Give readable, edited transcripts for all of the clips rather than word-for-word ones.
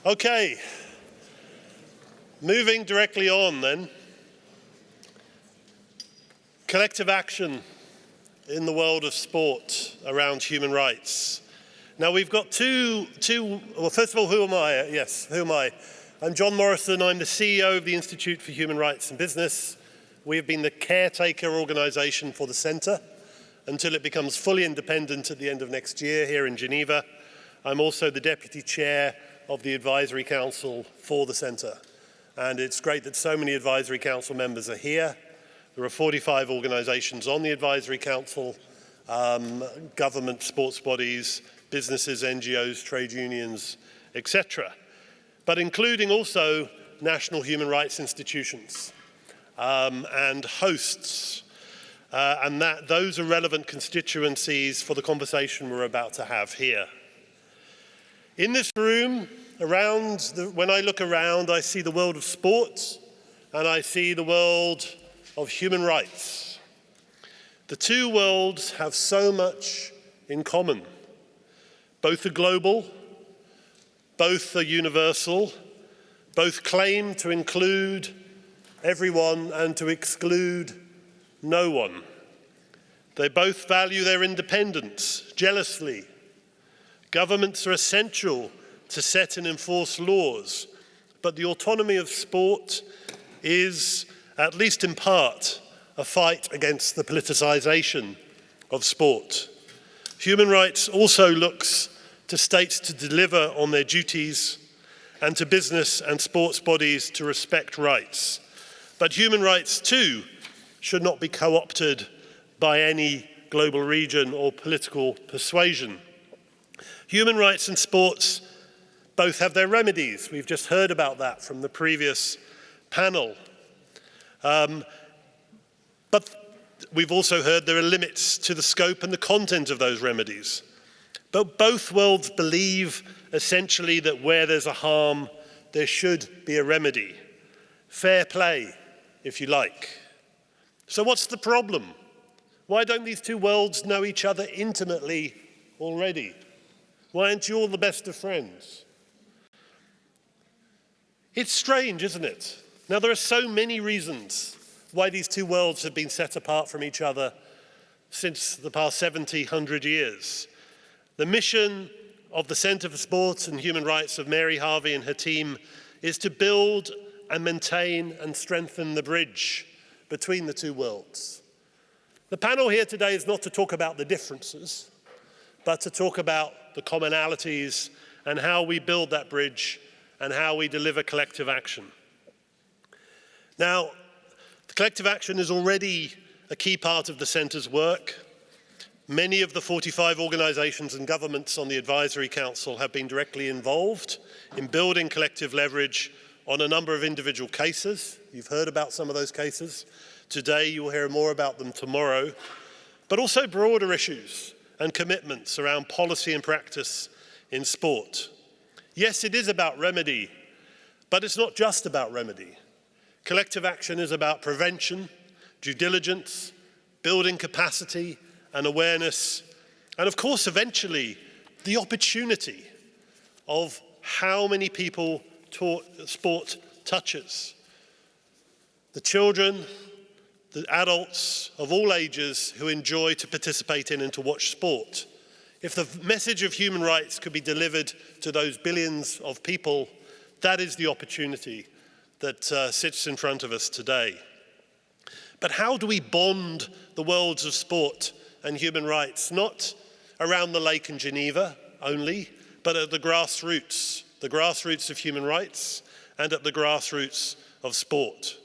Okay, moving directly on then. Collective action in the world of sport around human rights. Now we've got well, first of all, who am I? Yes, who am I? I'm John Morrison. I'm the CEO of the Institute for Human Rights and Business. We have been the caretaker organisation for the centre until it becomes fully independent at the end of next year here in Geneva. I'm also the Deputy Chair of the Advisory Council for the centre. And it's great that so many Advisory Council members are here. There are 45 organisations on the Advisory Council, government, sports bodies, businesses, NGOs, trade unions, etc. But including also national human rights institutions and hosts. And those are relevant constituencies for the conversation we're about to have here. In this room, when I look around, I see the world of sport and I see the world of human rights. The two worlds have so much in common. Both are global, both are universal, both claim to include everyone and to exclude no one. They both value their independence jealously. Governments are essential to set and enforce laws, but the autonomy of sport is, at least in part, a fight against the politicisation of sport. Human rights also looks to states to deliver on their duties and to business and sports bodies to respect rights. But human rights too should not be co-opted by any global region or political persuasion. Human rights and sports both have their remedies. We've just heard about that from the previous panel. But we've also heard there are limits to the scope and the content of those remedies. But both worlds believe essentially that where there's a harm, there should be a remedy. Fair play, if you like. So what's the problem? Why don't these two worlds know each other intimately already? Why aren't you all the best of friends? It's strange, isn't it? Now, there are so many reasons why these two worlds have been set apart from each other since the past 70, 100 years. The mission of the Centre for Sport and Human Rights of Mary Harvey and her team is to build and maintain and strengthen the bridge between the two worlds. The panel here today is not to talk about the differences, but to talk about the commonalities and how we build that bridge and how we deliver collective action. Now, the collective action is already a key part of the Centre's work. Many of the 45 organisations and governments on the Advisory Council have been directly involved in building collective leverage on a number of individual cases. You've heard about some of those cases. Today, you will hear more about them tomorrow. But also broader issues and commitments around policy and practice in sport. Yes, it is about remedy, but it's not just about remedy. Collective action is about prevention, due diligence, building capacity and awareness, and of course, eventually, the opportunity of how many people sport touches. The children, the adults of all ages who enjoy to participate in and to watch sport. If the message of human rights could be delivered to those billions of people, that is the opportunity that sits in front of us today. But how do we bond the worlds of sport and human rights, not around the lake in Geneva only, but at the grassroots of human rights and at the grassroots of sport?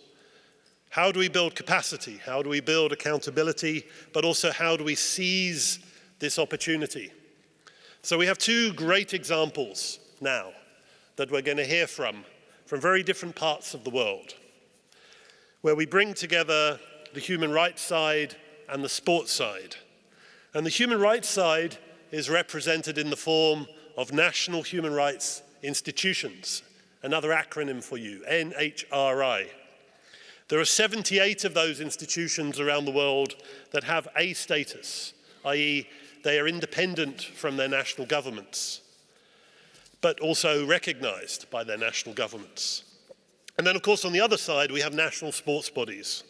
How do we build capacity? How do we build accountability? But also, how do we seize this opportunity? So we have two great examples now that we're going to hear from very different parts of the world, where we bring together the human rights side and the sports side. And the human rights side is represented in the form of national human rights institutions, another acronym for you, NHRI. There are 78 of those institutions around the world that have A status, i.e. they are independent from their national governments. but also recognised by their national governments. And then, of course, on the other side, we have national sports bodies.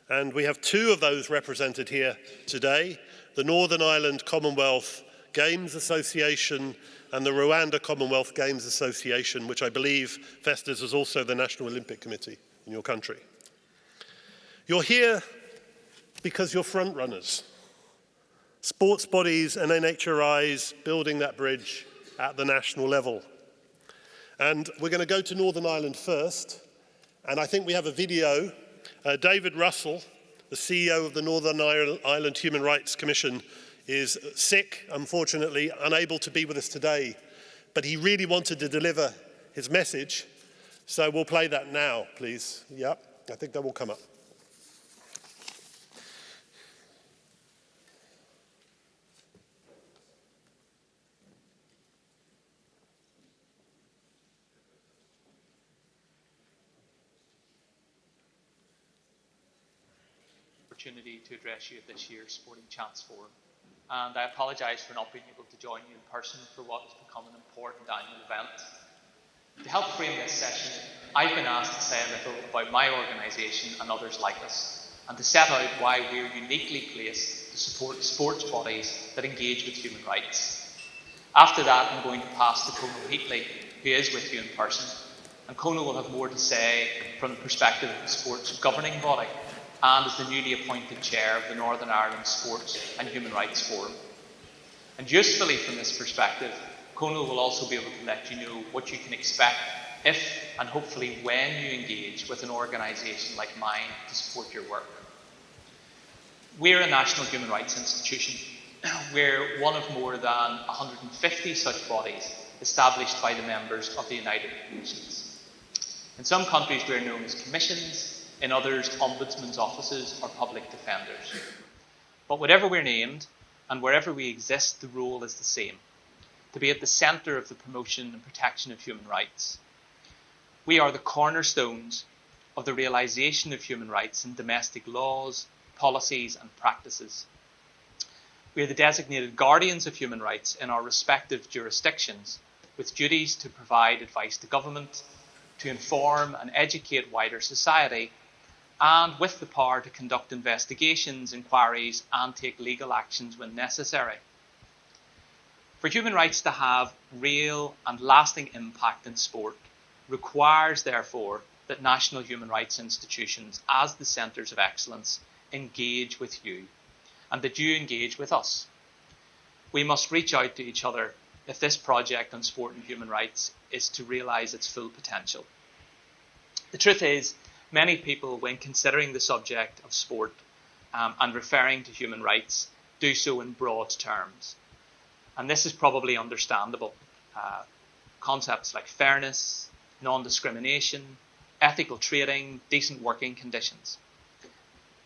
And we have two of those represented here today, the Northern Ireland Commonwealth Games Association and the Rwanda Commonwealth Games Association, which I believe, Festus, is also the National Olympic Committee in your country. You're here because you're front runners. Sports bodies and NHRIs building that bridge at the national level. And we're going to go to Northern Ireland first. And I think we have a video. David Russell, the CEO of the Northern Ireland Human Rights Commission, is sick, unfortunately, unable to be with us today. But he really wanted to deliver his message. So we'll play that now, please. Yep, I think that will come up. Opportunity to address you at this year's Sporting Chance Forum, and I apologise for not being able to join you in person for what has become an important annual event. To help frame this session, I've been asked to say a little about my organisation and others like us, and to set out why we're uniquely placed to support sports bodies that engage with human rights. After that, I'm going to pass to Conal Heatley, who is with you in person, and Conal will have more to say from the perspective of the sports governing body and as the newly appointed chair of the Northern Ireland Sports and Human Rights Forum. And usefully from this perspective, Conal will also be able to let you know what you can expect if and hopefully when you engage with an organisation like mine to support your work. We're a national human rights institution. We're one of more than 150 such bodies established by the members of the United Nations. In some countries we're known as commissions, in others, ombudsmen's offices or public defenders. But whatever we're named, and wherever we exist, the role is the same: to be at the centre of the promotion and protection of human rights. We are the cornerstones of the realisation of human rights in domestic laws, policies and practices. We are the designated guardians of human rights in our respective jurisdictions, with duties to provide advice to government, to inform and educate wider society, and with the power to conduct investigations, inquiries, and take legal actions when necessary. For human rights to have real and lasting impact in sport requires, therefore, that national human rights institutions, as the centres of excellence, engage with you, and that you engage with us. We must reach out to each other if this project on sport and human rights is to realise its full potential. The truth is, many people, when considering the subject of sport and referring to human rights, do so in broad terms. And this is probably understandable. Concepts like fairness, non-discrimination, ethical trading, decent working conditions.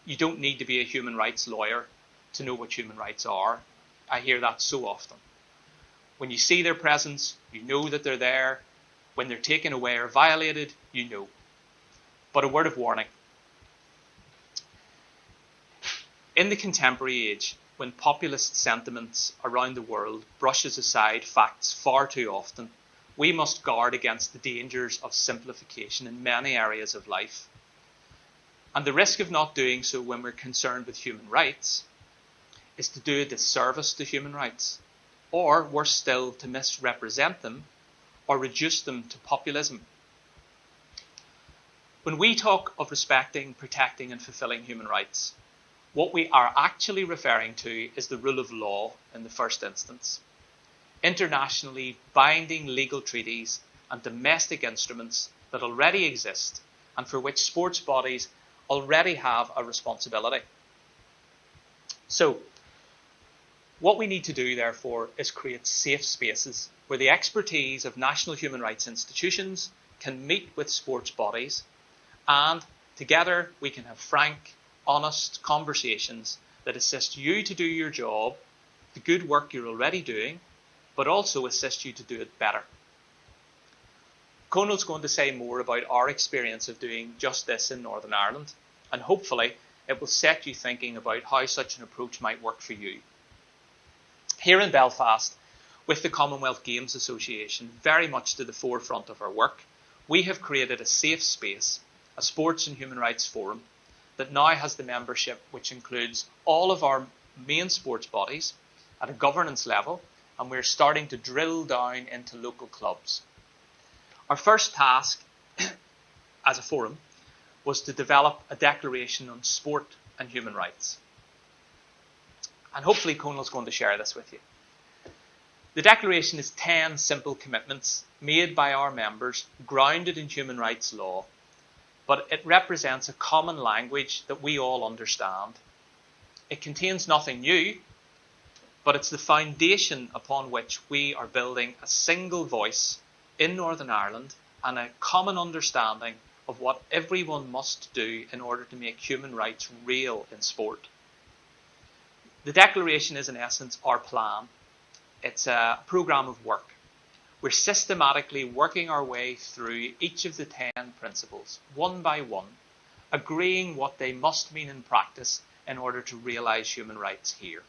You don't need to be a human rights lawyer to know what human rights are. I hear that so often. When you see their presence, you know that they're there. When they're taken away or violated, you know. But a word of warning. In the contemporary age, when populist sentiments around the world brushes aside facts far too often, we must guard against the dangers of simplification in many areas of life. And the risk of not doing so when we're concerned with human rights is to do a disservice to human rights, or worse still, to misrepresent them or reduce them to populism. When we talk of respecting, protecting and fulfilling human rights, what we are actually referring to is the rule of law in the first instance. Internationally binding legal treaties and domestic instruments that already exist and for which sports bodies already have a responsibility. So, what we need to do, therefore, is create safe spaces where the expertise of national human rights institutions can meet with sports bodies, and together we can have frank, honest conversations that assist you to do your job, the good work you're already doing, but also assist you to do it better. Conal's going to say more about our experience of doing just this in Northern Ireland, and hopefully it will set you thinking about how such an approach might work for you. Here in Belfast, with the Commonwealth Games Association very much to the forefront of our work, we have created a safe space, a sports and human rights forum, that now has the membership which includes all of our main sports bodies at a governance level, and we're starting to drill down into local clubs. Our first task as a forum was to develop a declaration on sport and human rights. And hopefully Conal's going to share this with you. The declaration is 10 simple commitments made by our members, grounded in human rights law, but it represents a common language that we all understand. It contains nothing new, but it's the foundation upon which we are building a single voice in Northern Ireland and a common understanding of what everyone must do in order to make human rights real in sport. The declaration is in essence our plan. It's a programme of work. We're systematically working our way through each of the 10 principles, one by one, agreeing what they must mean in practice in order to realise human rights here.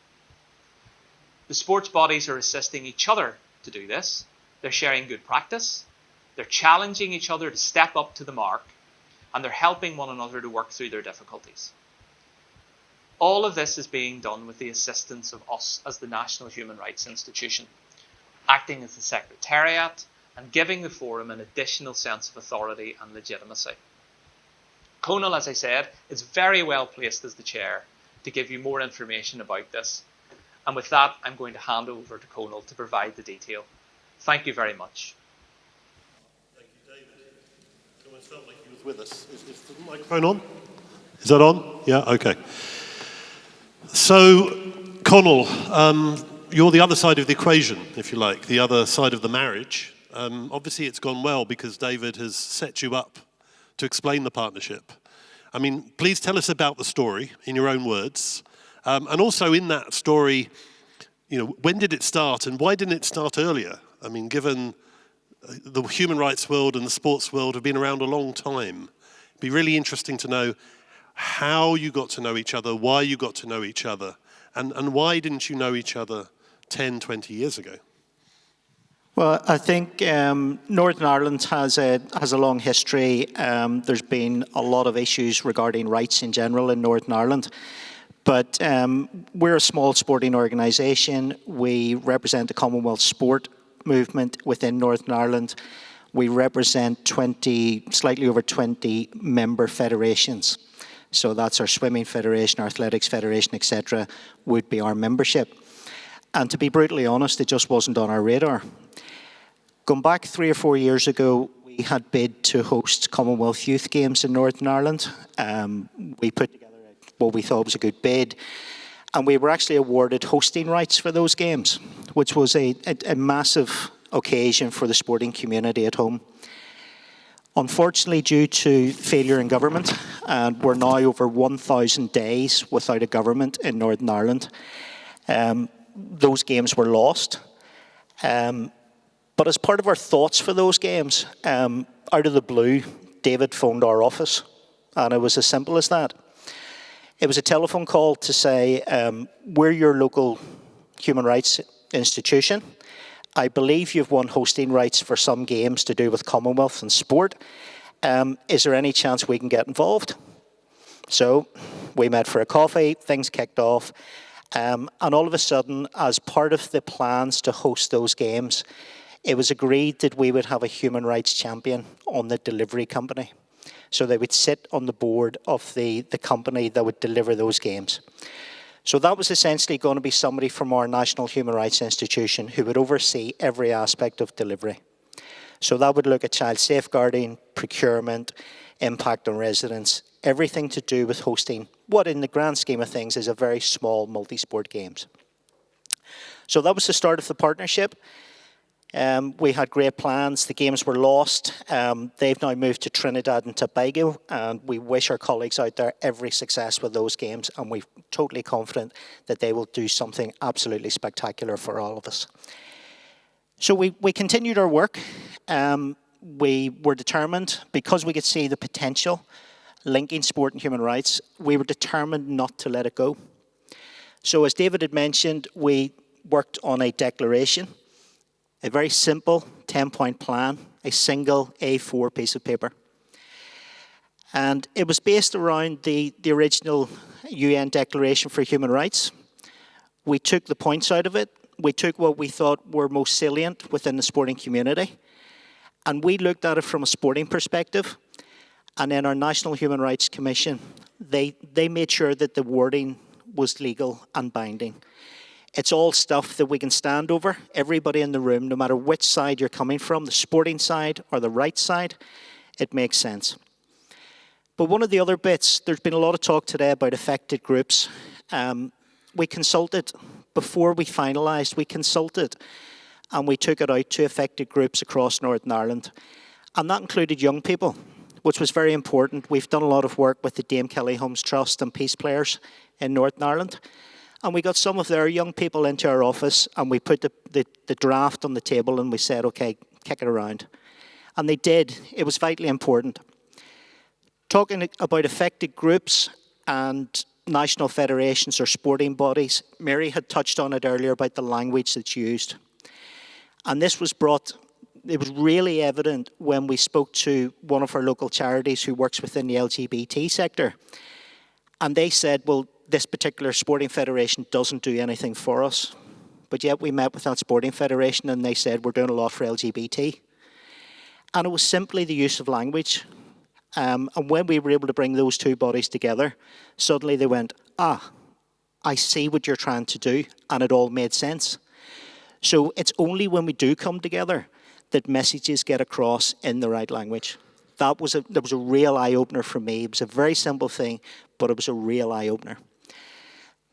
The sports bodies are assisting each other to do this. They're sharing good practice, they're challenging each other to step up to the mark, and they're helping one another to work through their difficulties. All of this is being done with the assistance of us as the National Human Rights Institution, acting as the Secretariat and giving the forum an additional sense of authority and legitimacy. Conal, as I said, is very well placed as the chair to give you more information about this. And with that, I'm going to hand over to Conal to provide the detail. Thank you very much. Thank you, David. It almost felt like he was with us. Is the microphone on? Is that on? Yeah, okay. So, Conal, you're the other side of the equation, if you like, the other side of the marriage. Obviously, it's gone well because David has set you up to explain the partnership. I mean, please tell us about the story in your own words. And also in that story, you know, when did it start and why didn't it start earlier? I mean, given the human rights world and the sports world have been around a long time, it'd be really interesting to know how you got to know each other, why you got to know each other, and why didn't you know each other 10, 20 years ago? Well, I think Northern Ireland has a long history. There's been a lot of issues regarding rights in general in Northern Ireland. But we're a small sporting organisation. We represent the Commonwealth sport movement within Northern Ireland. We represent slightly over 20 member federations. So that's our swimming federation, our athletics federation, etc., would be our membership. And to be brutally honest, it just wasn't on our radar. Going back 3 or 4 years ago, we had bid to host Commonwealth Youth Games in Northern Ireland. We put together what we thought was a good bid, and we were actually awarded hosting rights for those games, which was a massive occasion for the sporting community at home. Unfortunately, due to failure in government, and we're now over 1,000 days without a government in Northern Ireland, those games were lost. But as part of our thoughts for those games, out of the blue, David phoned our office, and it was as simple as that. It was a telephone call to say, we're your local human rights institution. I believe you've won hosting rights for some games to do with Commonwealth and sport. Is there any chance we can get involved? So we met for a coffee, things kicked off. And all of a sudden, as part of the plans to host those games, it was agreed that we would have a human rights champion on the delivery company. So they would sit on the board of the company that would deliver those games. So that was essentially going to be somebody from our National Human Rights Institution who would oversee every aspect of delivery. So that would look at child safeguarding, procurement, impact on residents, everything to do with hosting what in the grand scheme of things is a very small multi-sport games. So that was the start of the partnership. We had great plans. The games were lost. They've now moved to Trinidad and Tobago, and we wish our colleagues out there every success with those games, and we're totally confident that they will do something absolutely spectacular for all of us. So we continued our work. We were determined, because we could see the potential linking sport and human rights, we were determined not to let it go. So as David had mentioned, we worked on a declaration. A very simple 10-point plan, a single A4 piece of paper. And it was based around the original UN Declaration for Human Rights. We took the points out of it. We took what we thought were most salient within the sporting community. And we looked at it from a sporting perspective. And then our National Human Rights Commission, they made sure that the wording was legal and binding. It's all stuff that we can stand over. Everybody in the room, no matter which side you're coming from, the sporting side or the right side, it makes sense. But one of the other bits, there's been a lot of talk today about affected groups. We consulted, before we finalised, we consulted and we took it out to affected groups across Northern Ireland. And that included young people, which was very important. We've done a lot of work with the Dame Kelly Homes Trust and Peace Players in Northern Ireland. And we got some of their young people into our office and we put the draft on the table and we said, okay, kick it around. And they did. It was vitally important. Talking about affected groups and national federations or sporting bodies, Mary had touched on it earlier about the language that's used. And this was it was really evident when we spoke to one of our local charities who works within the LGBT sector. And they said, well, this particular sporting federation doesn't do anything for us. But yet we met with that sporting federation and they said, we're doing a lot for LGBT. And it was simply the use of language. And when we were able to bring those two bodies together, suddenly they went, I see what you're trying to do, and it all made sense. So it's only when we do come together that messages get across in the right language. That was a real eye-opener for me. It was a very simple thing, but it was a real eye-opener.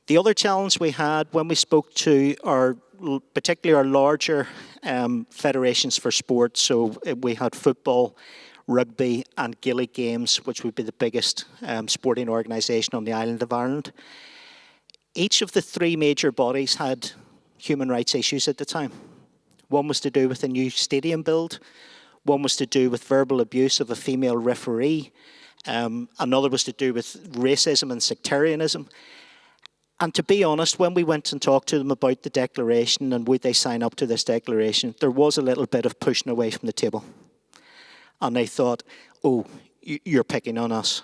The other challenge we had when we spoke to particularly our larger federations for sport, so we had football, rugby and Gaelic games, which would be the biggest sporting organisation on the island of Ireland. Each of the three major bodies had human rights issues at the time. One was to do with a new stadium build. One was to do with verbal abuse of a female referee. Another was to do with racism and sectarianism. And to be honest, when we went and talked to them about the declaration and would they sign up to this declaration, there was a little bit of pushing away from the table. And they thought, oh, you're picking on us.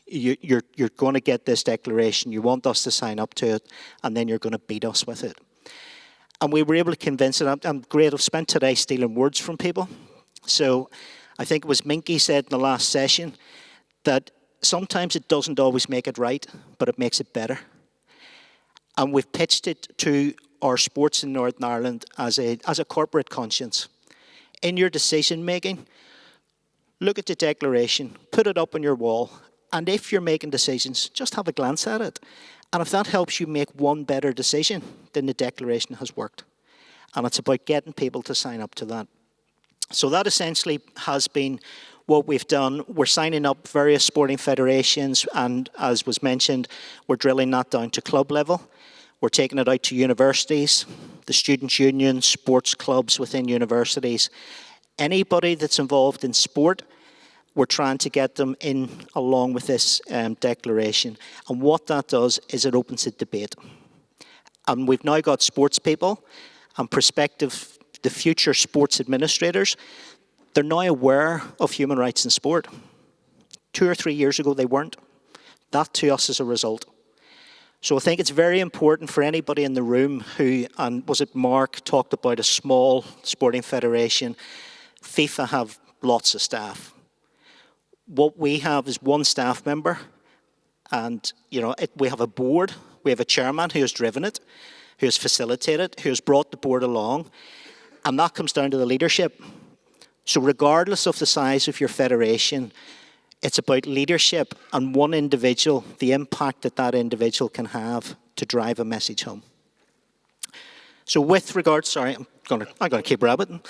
You're going to get this declaration. You want us to sign up to it, and then you're going to beat us with it. And we were able to convince them. I'm great. I've spent today stealing words from people. So I think it was Naickey said in the last session that sometimes it doesn't always make it right, but it makes it better. And we've pitched it to our sports in Northern Ireland as a corporate conscience. In your decision making, look at the declaration, put it up on your wall, and if you're making decisions, just have a glance at it. And if that helps you make one better decision, then the declaration has worked. And it's about getting people to sign up to that. So that essentially has been what we've done. We're signing up various sporting federations, and as was mentioned, we're drilling that down to club level. We're taking it out to universities, the students' unions, sports clubs within universities. Anybody that's involved in sport, we're trying to get them in along with this declaration. And what that does is it opens a debate. And we've now got sports people and the future sports administrators. They're now aware of human rights in sport. 2 or 3 years ago, they weren't. That to us is a result. So I think it's very important for anybody in the room who, and was it Mark talked about a small sporting federation. FIFA have lots of staff. What we have is one staff member, and we have a board. We have a chairman who has driven it, who has facilitated, who has brought the board along, and that comes down to the leadership. So regardless of the size of your federation, it's about leadership and one individual, the impact that individual can have to drive a message home. So with regards, sorry, I'm going to keep rabbiting.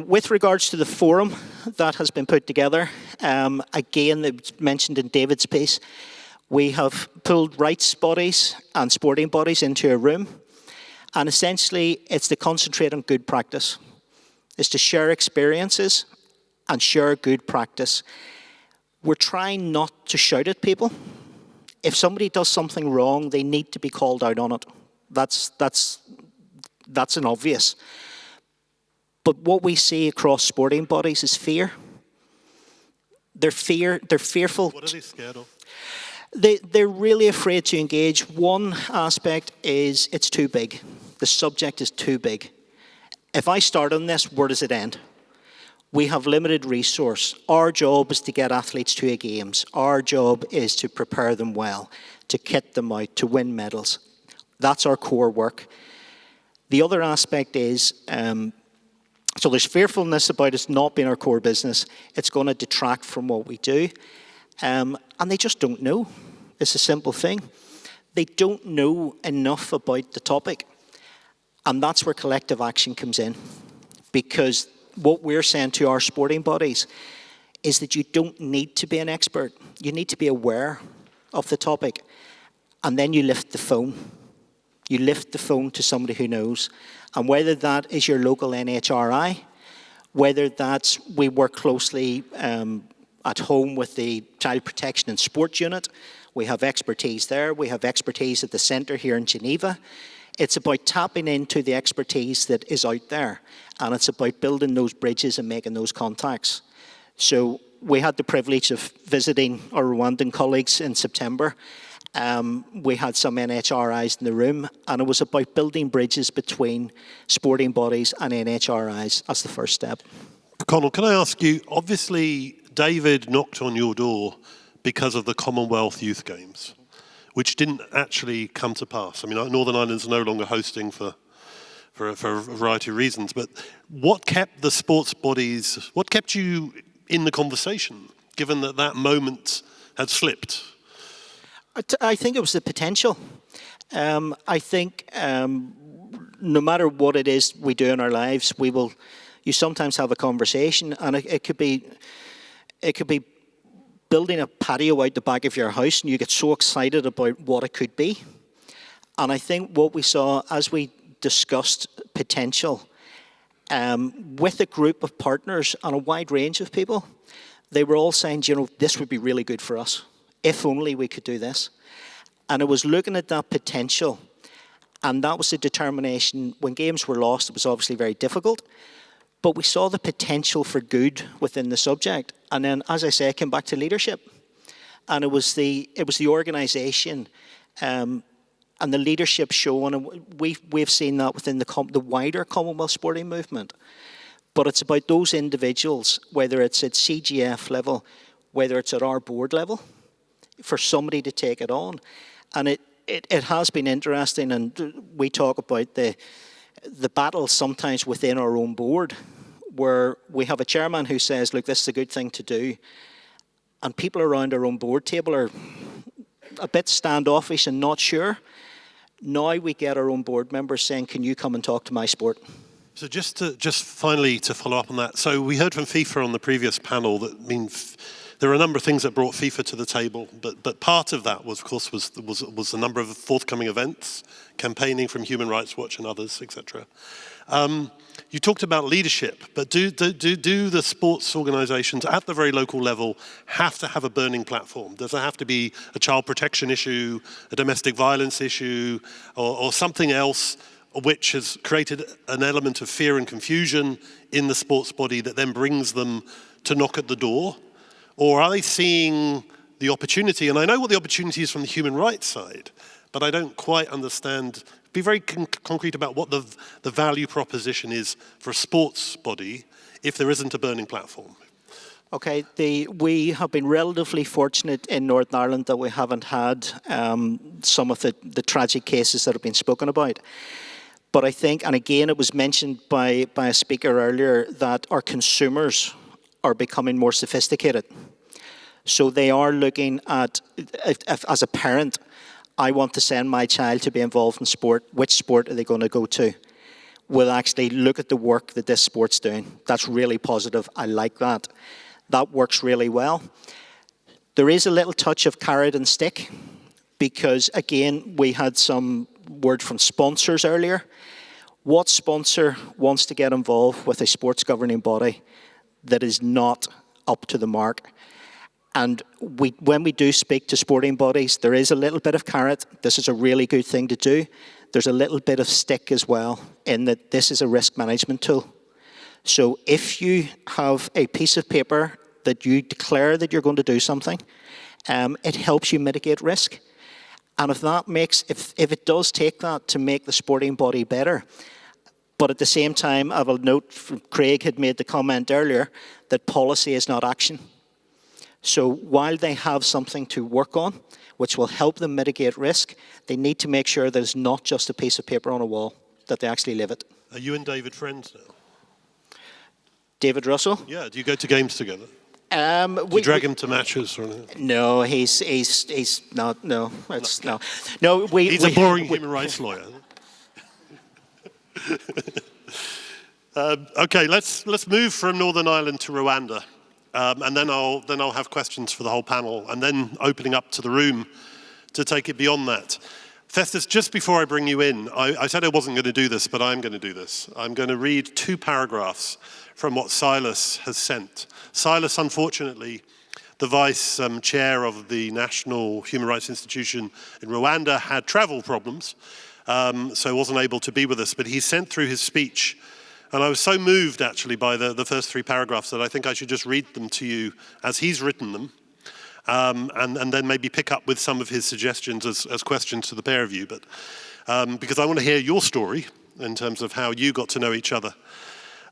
With regards to the forum that has been put together, again, it was mentioned in David's piece, we have pulled rights bodies and sporting bodies into a room, and essentially it's to concentrate on good practice. It's to share experiences and share good practice. We're trying not to shout at people. If somebody does something wrong, they need to be called out on it. That's an obvious. But what we see across sporting bodies is fear. They're fearful. What are they scared of? They're really afraid to engage. One aspect is it's too big. The subject is too big. If I start on this, where does it end? We have limited resource. Our job is to get athletes to a games. Our job is to prepare them well, to kit them out, to win medals. That's our core work. The other aspect is, so there's fearfulness about it not being our core business. It's going to detract from what we do. And they just don't know. It's a simple thing. They don't know enough about the topic. And that's where collective action comes in. Because what we're saying to our sporting bodies is that you don't need to be an expert. You need to be aware of the topic. And then you lift the phone. You lift the phone to somebody who knows. And whether that is your local NHRI, whether that's we work closely at home with the Child Protection and Sport Unit, we have expertise there. We have expertise at the centre here in Geneva. It's about tapping into the expertise that is out there. And it's about building those bridges and making those contacts. So we had the privilege of visiting our Rwandan colleagues in September. We had some NHRIs in the room, and it was about building bridges between sporting bodies and NHRIs as the first step. Conal, can I ask you, obviously David knocked on your door because of the Commonwealth Youth Games, which didn't actually come to pass. I mean, Northern Ireland's no longer hosting for a variety of reasons, but what kept the sports bodies, what kept you in the conversation, given that that moment had slipped? I think it was the potential. I think no matter what it is we do in our lives, you sometimes have a conversation, and it could be building a patio out the back of your house, and you get so excited about what it could be. And I think what we saw as we discussed potential with a group of partners and a wide range of people, they were all saying, this would be really good for us. If only we could do this. And it was looking at that potential, and that was the determination. When games were lost, it was obviously very difficult, but we saw the potential for good within the subject. And then, as I say, it came back to leadership. And it was the organisation and the leadership show, and we've seen that within the wider Commonwealth sporting movement. But it's about those individuals, whether it's at CGF level, whether it's at our board level, for somebody to take it on. And it has been interesting, and we talk about the battle sometimes within our own board, where we have a chairman who says, look, this is a good thing to do, and people around our own board table are a bit standoffish and not sure. Now we get our own board members saying, can you come and talk to my sport? So just finally to follow up on that, so we heard from FIFA on the previous panel that there are a number of things that brought FIFA to the table, but part of that was, of course, was the number of forthcoming events, campaigning from Human Rights Watch and others, etc. You talked about leadership, but do the sports organisations at the very local level have to have a burning platform? Does there have to be a child protection issue, a domestic violence issue, or something else which has created an element of fear and confusion in the sports body that then brings them to knock at the door? Or are they seeing the opportunity? And I know what the opportunity is from the human rights side, but I don't quite understand. Be very concrete about what the value proposition is for a sports body if there isn't a burning platform. Okay, we have been relatively fortunate in Northern Ireland that we haven't had some of the tragic cases that have been spoken about. But I think, and again, it was mentioned by a speaker earlier, that our consumers are becoming more sophisticated. So they are looking at, if, as a parent, I want to send my child to be involved in sport, which sport are they going to go to? We'll actually look at the work that this sport's doing. That's really positive. I like that. That works really well. There is a little touch of carrot and stick because, again, we had some word from sponsors earlier. What sponsor wants to get involved with a sports governing body that is not up to the mark? And when we do speak to sporting bodies, there is a little bit of carrot. This is a really good thing to do. There's a little bit of stick as well in that this is a risk management tool. So if you have a piece of paper that you declare that you're going to do something, it helps you mitigate risk. And if it does take that to make the sporting body better, but at the same time, I will note, Craig had made the comment earlier, that policy is not action. So while they have something to work on, which will help them mitigate risk, they need to make sure there's not just a piece of paper on a wall, that they actually live it. Are you and David friends now? David Russell? Yeah, do you go to games together? Do you drag him to matches or anything? No, he's not. No, no. No, he's a boring human rights lawyer. Okay, let's move from Northern Ireland to Rwanda, and then I'll have questions for the whole panel, and then opening up to the room to take it beyond that. Festus, just before I bring you in, I said I wasn't going to do this, but I'm going to do this. I'm going to read 2 paragraphs from what Silas has sent. Silas, unfortunately, the vice chair of the National Human Rights Institution in Rwanda, had travel problems, so wasn't able to be with us, but he sent through his speech. And I was so moved, actually, by the first 3 paragraphs that I think I should just read them to you as he's written them, and then maybe pick up with some of his suggestions as questions to the pair of you. But because I want to hear your story in terms of how you got to know each other.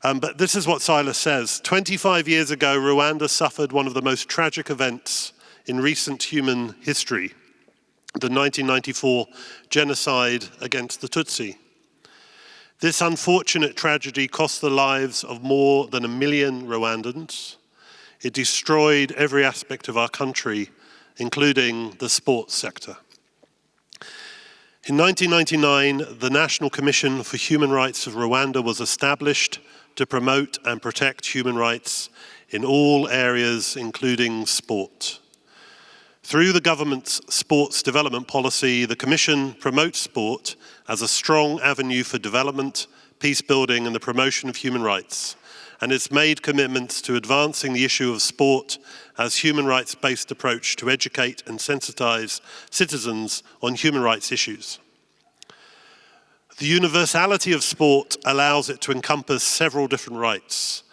But this is what Silas says. 25 years ago, Rwanda suffered one of the most tragic events in recent human history, the 1994 genocide against the Tutsi. This unfortunate tragedy cost the lives of more than 1 million Rwandans. It destroyed every aspect of our country, including the sports sector. In 1999, the National Commission for Human Rights of Rwanda was established to promote and protect human rights in all areas, including sport. Through the government's sports development policy, the Commission promotes sport as a strong avenue for development, peace building, and the promotion of human rights. And it's made commitments to advancing the issue of sport as human rights-based approach to educate and sensitize citizens on human rights issues. The universality of sport allows it to encompass several different rights.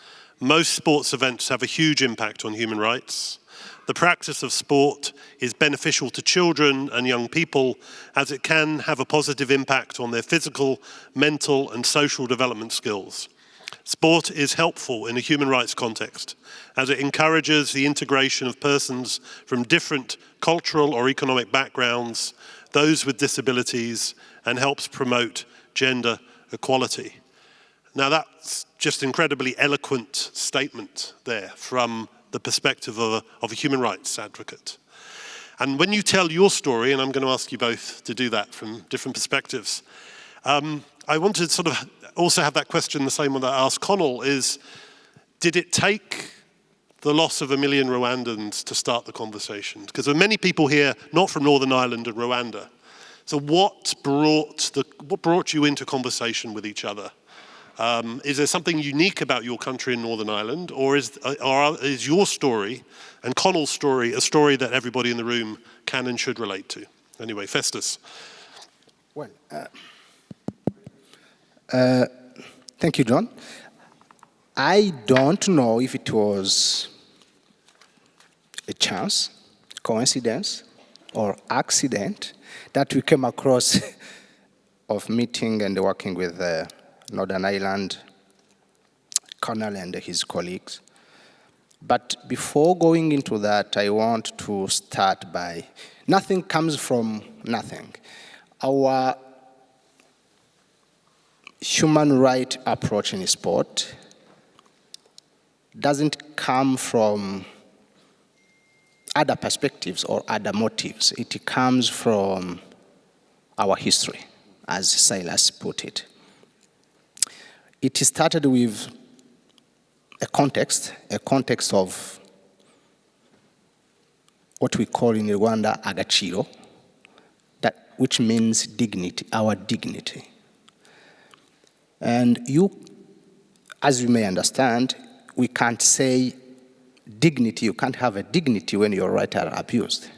Most sports events have a huge impact on human rights. The practice of sport is beneficial to children and young people as it can have a positive impact on their physical, mental, and social development skills. Sport is helpful in a human rights context as it encourages the integration of persons from different cultural or economic backgrounds, those with disabilities, and helps promote gender equality. Now that's just an incredibly eloquent statement there from the perspective of a human rights advocate. And when you tell your story, and I'm going to ask you both to do that from different perspectives, I want to sort of also have that question, the same one that I asked Conal, is did it take the loss of 1 million Rwandans to start the conversation? Because there are many people here not from Northern Ireland and Rwanda. So what brought you into conversation with each other? Is there something unique about your country in Northern Ireland, or is your story and Conal's story a story that everybody in the room can and should relate to? Anyway, Festus. Well, thank you, John. I don't know if it was a chance, coincidence, or accident that we came across of meeting and working with Northern Ireland, Conal and his colleagues. But before going into that, I want to start by, nothing comes from nothing. Our human right approach in sport doesn't come from other perspectives or other motives. It comes from our history, as Silas put it. It started with a context of what we call in Rwanda agaciro, which means dignity, our dignity. And you, as you may understand, we can't say dignity, you can't have a dignity when your rights are abused.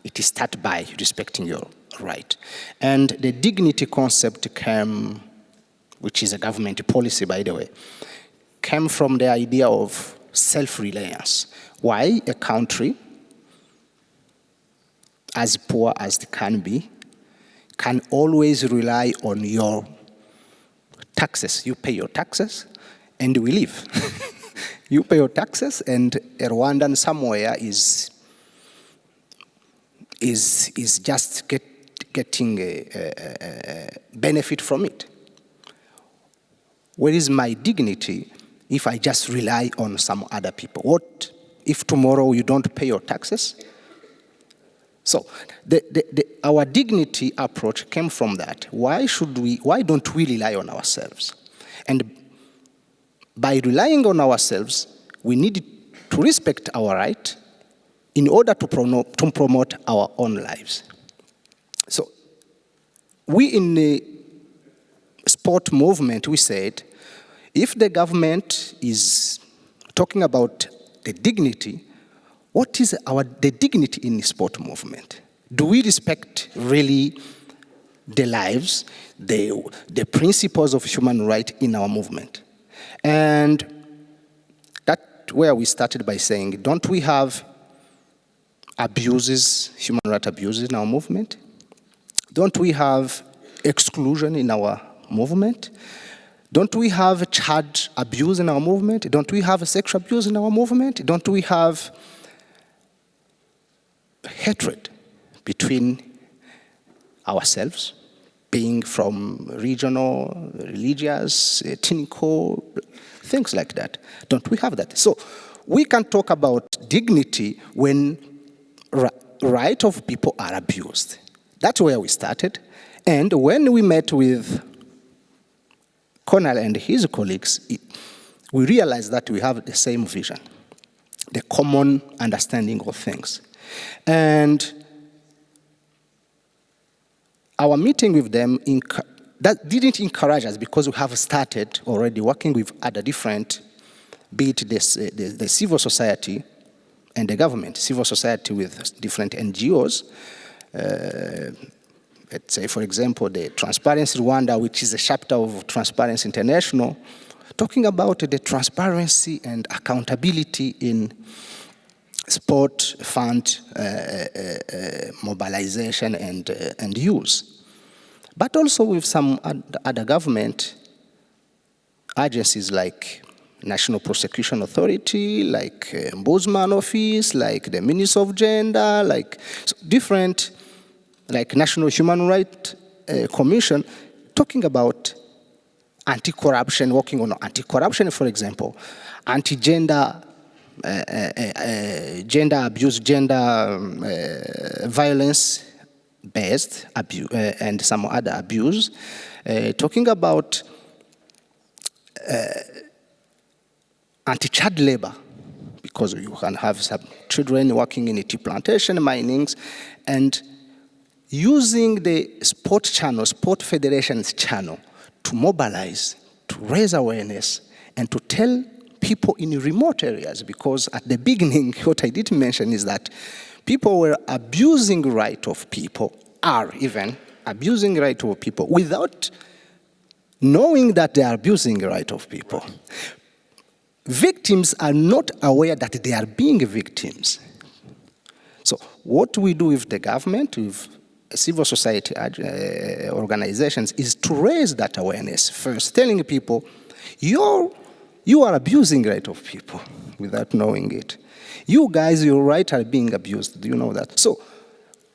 It is started by respecting your right. And the dignity concept came, which is a government policy, by the way, came from the idea of self-reliance. Why a country, as poor as it can be, can always rely on your taxes. You pay your taxes, and we live. You pay your taxes, and a Rwandan somewhere is just getting a benefit from it. Where is my dignity if I just rely on some other people? What if tomorrow you don't pay your taxes? So our dignity approach came from that. Why don't we rely on ourselves? And by relying on ourselves, we need to respect our right in order to promote our own lives. So we in the sport movement, we said, if the government is talking about the dignity, what is the dignity in the sport movement? Do we respect really the lives, the principles of human rights in our movement? And that's where we started by saying, don't we have abuses, human rights abuses in our movement? Don't we have exclusion in our movement? Don't we have child abuse in our movement? Don't we have sexual abuse in our movement? Don't we have hatred between ourselves, being from regional, religious, ethnical, things like that? Don't we have that? So we can talk about dignity when rights of people are abused. That's where we started. And when we met with Conal and his colleagues, we realized that we have the same vision, the common understanding of things. And our meeting with them, that didn't encourage us because we have started already working with other different, be it the civil society and the government, civil society with different NGOs. Let's say, for example, the Transparency Rwanda, which is a chapter of Transparency International, talking about the transparency and accountability in sport fund mobilization and use. But also with some other government agencies like National Prosecution Authority, like Ombudsman Office, like the Minister of Gender, like different, like National Human Rights Commission, talking about anti-corruption, working on anti-corruption, for example, anti-gender gender abuse, gender violence-based abuse, and some other abuse, talking about anti-child labor, because you can have some children working in tea plantation, minings, and using the sport channel, sport federations channel, to mobilize, to raise awareness, and to tell people in remote areas, because at the beginning, what I did mention is that people were abusing right of people, are even abusing right of people without knowing that they are abusing right of people. Victims are not aware that they are being victims. So what we do with the government, with civil society organizations, is to raise that awareness. First, telling people, you are abusing right of people without knowing it. You guys, your rights are being abused. Do you know that? So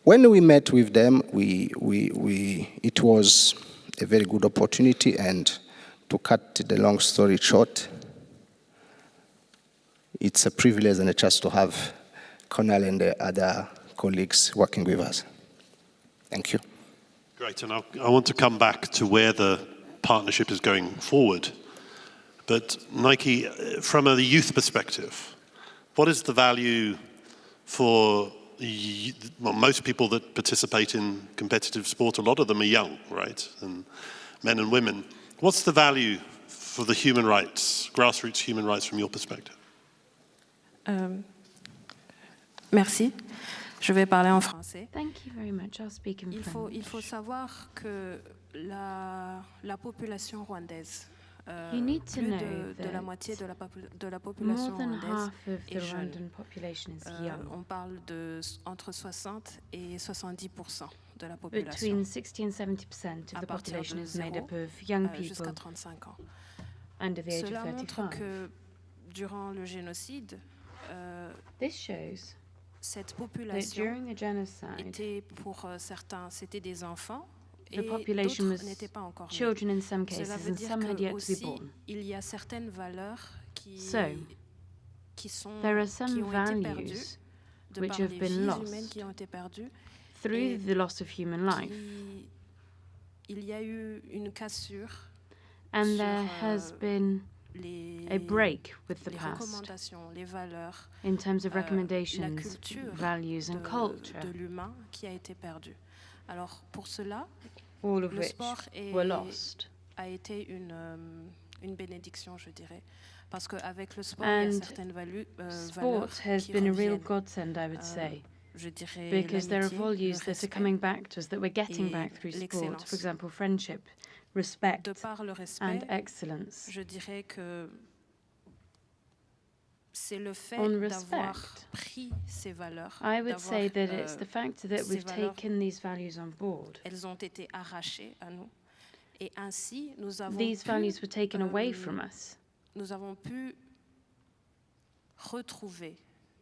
when we met with them, it was a very good opportunity. And to cut the long story short, it's a privilege and a chance to have Conal and the other colleagues working with us. Thank you. Great, and I want to come back to where the partnership is going forward. But Naickey, from a youth perspective, what is the value for most people that participate in competitive sport? A lot of them are young, right? And men and women. What's the value for the human rights, grassroots human rights from your perspective? Merci. Je vais parler en français. Thank you very much. I'll speak in French. Il faut savoir que la population rwandaise You need to plus know de la that moitié de la more population than rwandaise half of the est jeune. Rwandan population is young. On parle de entre 60 et 70% de la population. Between 60 and 70% of À the partir population de is made 0 up of young people jusqu'à 35 ans. under the age of Cela montre 35. que durant le génocide, This shows cette that population during the genocide, était pour certains, c'était des enfants the et population d'autres was n'étaient pas encore nés. children in some Cela cases veut and dire some had que yet to be aussi born. il y a certaines valeurs qui sont There are qui some ont été perdues values de which par have les been vies lost humaines qui ont été perdues. through the loss of human life. Il y a eu une cassure And sur there has been a break with the les past recommandations, les valeurs, in terms of la recommendations, culture values and culture, de l'humain qui a été perdue. Alors pour cela, all of le which sport were lost. a été une bénédiction, je dirais. Parce qu'avec le sport, il y a And certaines valeurs sport has qui been a real reviennent. godsend, I would say, Je dirais because there are l'amitié, values le that are respect. coming back to us, that we're getting et back through sport. l'excellence. For example, friendship, respect, De par le respect, and excellence. je dirais que c'est le fait On d'avoir respect, pris ces valeurs. I would say that d'avoir, it's the fact that ces we've valeurs, taken these values on board. elles ont été arrachées à nous. Et ainsi, nous avons These pu, values were taken away from us. nous avons pu retrouver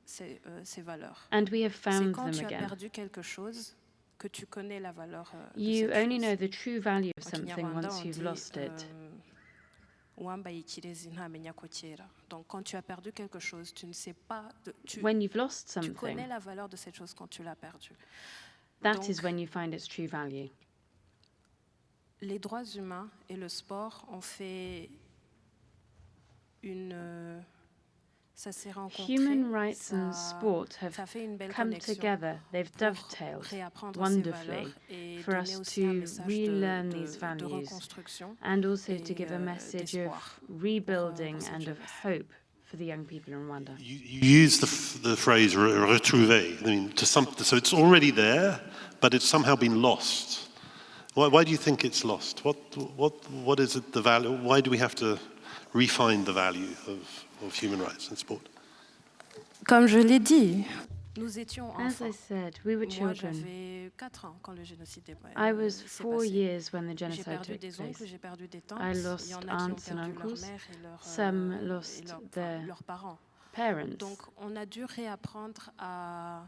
ces valeurs. And we have C'est found quand them tu as again. perdu quelque chose que tu connais la valeur de You cette only chose. know the true value of En something Kinyarwanda, once on you've dit, lost it. uwambaye ikirezi ntamenya ko cyera. Donc quand tu as perdu quelque chose, tu ne sais pas, When you've lost tu something, connais la valeur de cette chose quand tu l'as perdue. that Donc, is when you find its true value. les droits humains et le sport ont fait ça s'est rencontré. Human rights and ça sport have a fait une belle come connexion together. They've pour dovetailed réapprendre ces wonderfully valeurs et for donner us aussi un to message relearn de these values reconstruction and also et, to give a message d'espoir of rebuilding cette and of jeunesse. hope for the young people in Rwanda. You use the phrase retrouver. I mean, so it's already there, but it's somehow been lost. Why do you think it's lost? What is it, the value? Why do we have to refine the value of human rights in sport? Comme je l'ai dit, nous étions As I enfants. said, we were Moi, children. j'avais 4 ans quand le génocide I was s'est 4 passé. years when the J'ai genocide perdu took des oncles, place. j'ai perdu des tantes. I Il y lost en a qui ont aunts and perdu leur uncles. mère et Some lost their leurs parents. parents. Donc, on a dû réapprendre à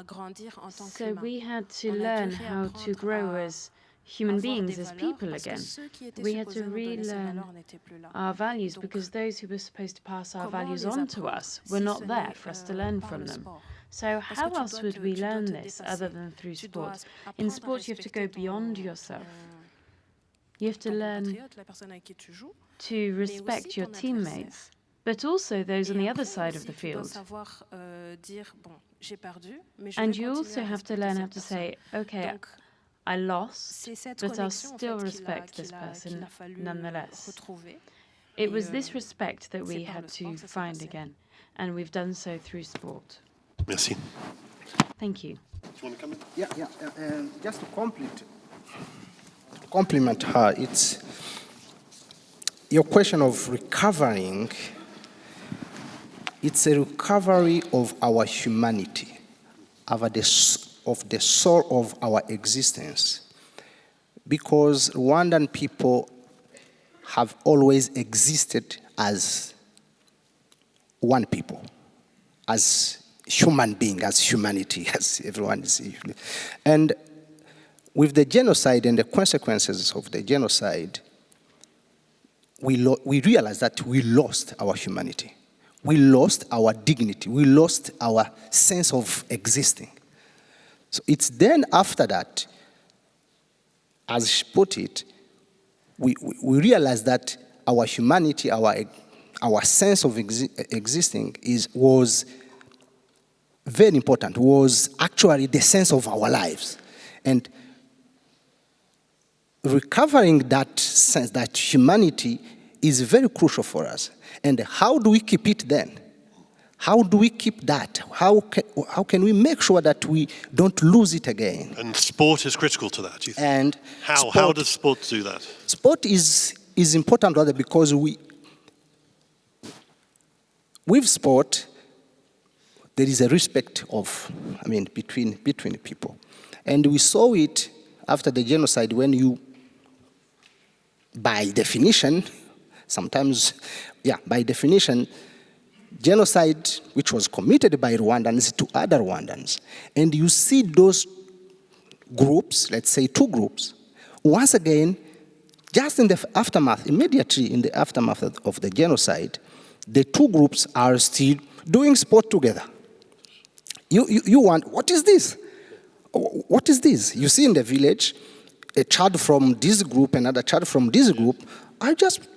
grandir en tant So qu'humain. we had to On a dû learn how to réapprendre grow à as human avoir beings, des as valeurs, people parce que again. ceux qui étaient We had to supposés nous donner ces relearn valeurs n'étaient plus là. our values Donc, because those who were supposed to pass our comment values les on to apprendre us were si not ce there n'est, for us to learn par from le them. sport? So Parce how que tu else dois would te- we tu dois learn te this dépasser. other than through Tu dois sport? In apprendre à sport, you have to go respecter beyond ton- yourself. ton- You have to ton learn compatriote, la personne avec qui tu joues, to mais respect aussi your ton teammates, adversaire. but also those on Et the après other side of aussi, the tu dois field. savoir dire bon, j'ai perdu, mais je And vais you continuer also à have to respecter learn how cette to personne. say, okay, Donc, I lost, c'est cette but I'll connexion en still fait, respect this qu'il person a fallu nonetheless. retrouver. It Et, was this respect that we c'est par had le to sport que ça s'est find passé. again, and we've done so through sport. Merci. Thank you. Do you want to come in? Yeah. Just to compliment her, it's your question of recovering. It's a recovery of our humanity, of the soul of our existence, because Rwandan people have always existed as one people, as human being, as humanity, as everyone is. And with the genocide and the consequences of the genocide, we realized that we lost our humanity. We lost our dignity. We lost our sense of existing. So it's then after that, as she put it, we realized that our humanity, our sense of existing was very important, was actually the sense of our lives. And recovering that sense, that humanity, is very crucial for us. And how do we keep it then? How do we keep that? How can we make sure that we don't lose it again? And sport is critical to that, do you think? And How does sport do that? Sport is is important rather because with sport, there is a respect between people. And we saw it after the genocide when you, by definition, genocide which was committed by Rwandans to other Rwandans. And you see those groups, let's say 2 groups, once again, just in the aftermath, immediately in the aftermath of the genocide, the 2 groups are still doing sport together. You want, what is this? What is this? You see in the village, a child from this group, another child from this group, are just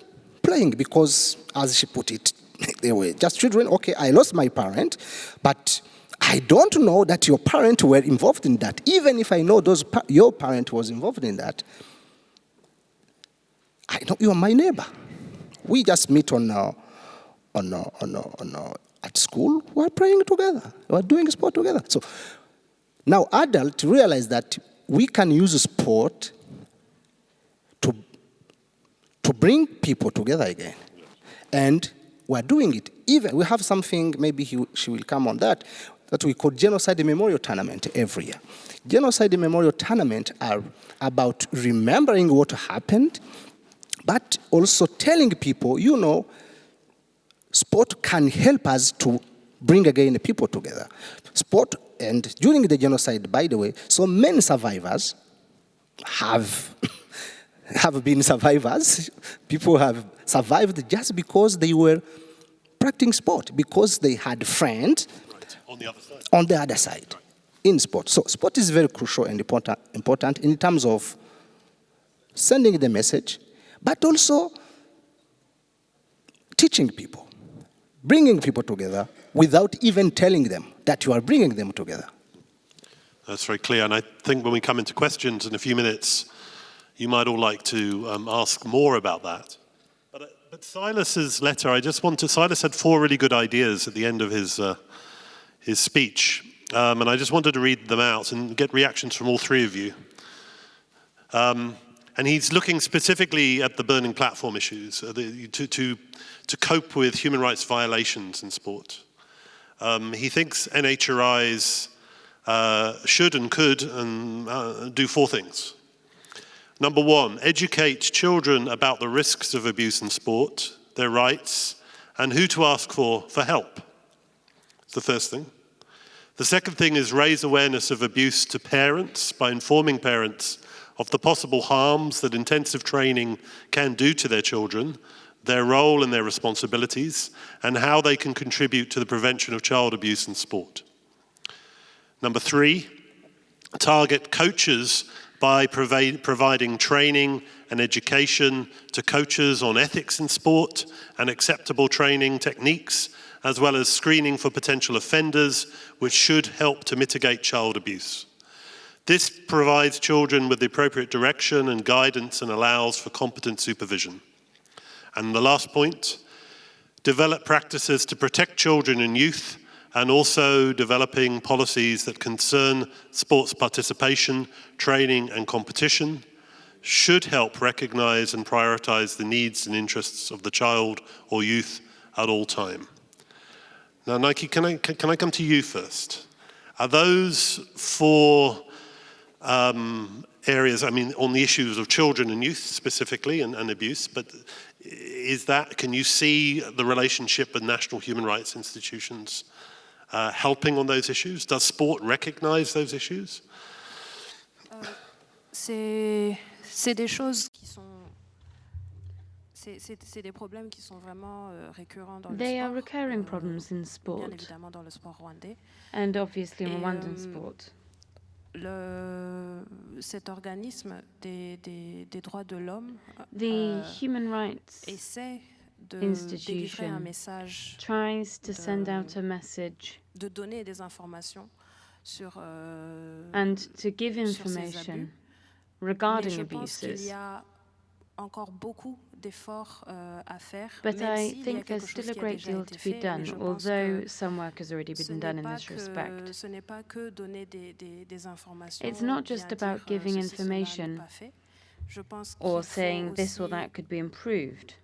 playing because, as she put it, they were just children. Okay, I lost my parent, but I don't know that your parents were involved in that. Even if I know your parent was involved in that, I know you are my neighbor. We just meet at school. We're praying together. We're doing sport together. So now adults realize that we can use sport to bring people together again. And we're doing it. Even we have something, maybe she will come on that we call Genocide Memorial Tournament every year. Genocide Memorial Tournament are about remembering what happened, but also telling people, sport can help us to bring again the people together. Sport, and during the genocide, by the way, so many survivors have been survivors. People have survived just because they were practicing sport, because they had friends on the other side in sport. So sport is very crucial and important in terms of sending the message, but also teaching people, bringing people together without even telling them that you are bringing them together. That's very clear, and I think when we come into questions in a few minutes, you might all like to ask more about that. But Silas's letter, Silas had 4 really good ideas at the end of his speech, and I just wanted to read them out and get reactions from all 3 of you. And he's looking specifically at the burning platform issues to cope with human rights violations in sport. He thinks NHRIs should and could do 4 things. Number 1, educate children about the risks of abuse in sport, their rights, and who to ask for help. That's the first thing. The second thing is raise awareness of abuse to parents by informing parents of the possible harms that intensive training can do to their children, their role and their responsibilities, and how they can contribute to the prevention of child abuse in sport. Number 3, target coaches by providing training and education to coaches on ethics in sport and acceptable training techniques, as well as screening for potential offenders, which should help to mitigate child abuse. This provides children with the appropriate direction and guidance and allows for competent supervision. And the last point, develop practices to protect children and youth, and also developing policies that concern sports participation, training and competition should help recognize and prioritize the needs and interests of the child or youth at all time. Now, Naickey, can I come to you first? Are those 4 areas, on the issues of children and youth specifically and abuse, but can you see the relationship with national human rights institutions helping on those issues? Does sport recognize those issues? C'est des choses qui sont... C'est des problèmes qui sont vraiment récurrents dans le sport. They are recurring problems in sport, bien évidemment dans le sport rwandais. And obviously in Rwandan sport. Cet organisme des droits de l'homme the Human Rights essaie de Institution délivrer un message, tries to send out a message, de donner des informations sur and to give information regarding mais je pense qu'il abuses. y a encore beaucoup d'efforts à faire. But I think there's still a great deal to be done, although some work has already been done in this respect. Ce n'est pas que donner des informations. It's not just about giving information or saying this or that could be improved.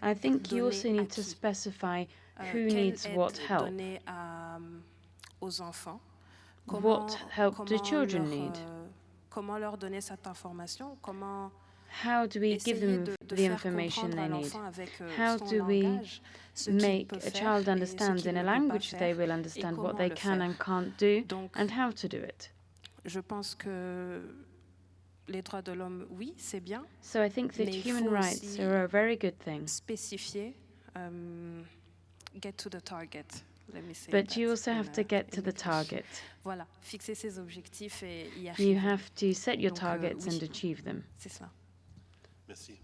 I think you also need to specify who needs what help. What help do children need? How do we give them the information they need? How do we make a child understand in a language they will understand what they can and can't do and how to do it? So I think that human rights are a very good thing. Get to the target. But you also have to get to the target. You have to set your targets and achieve them. Merci.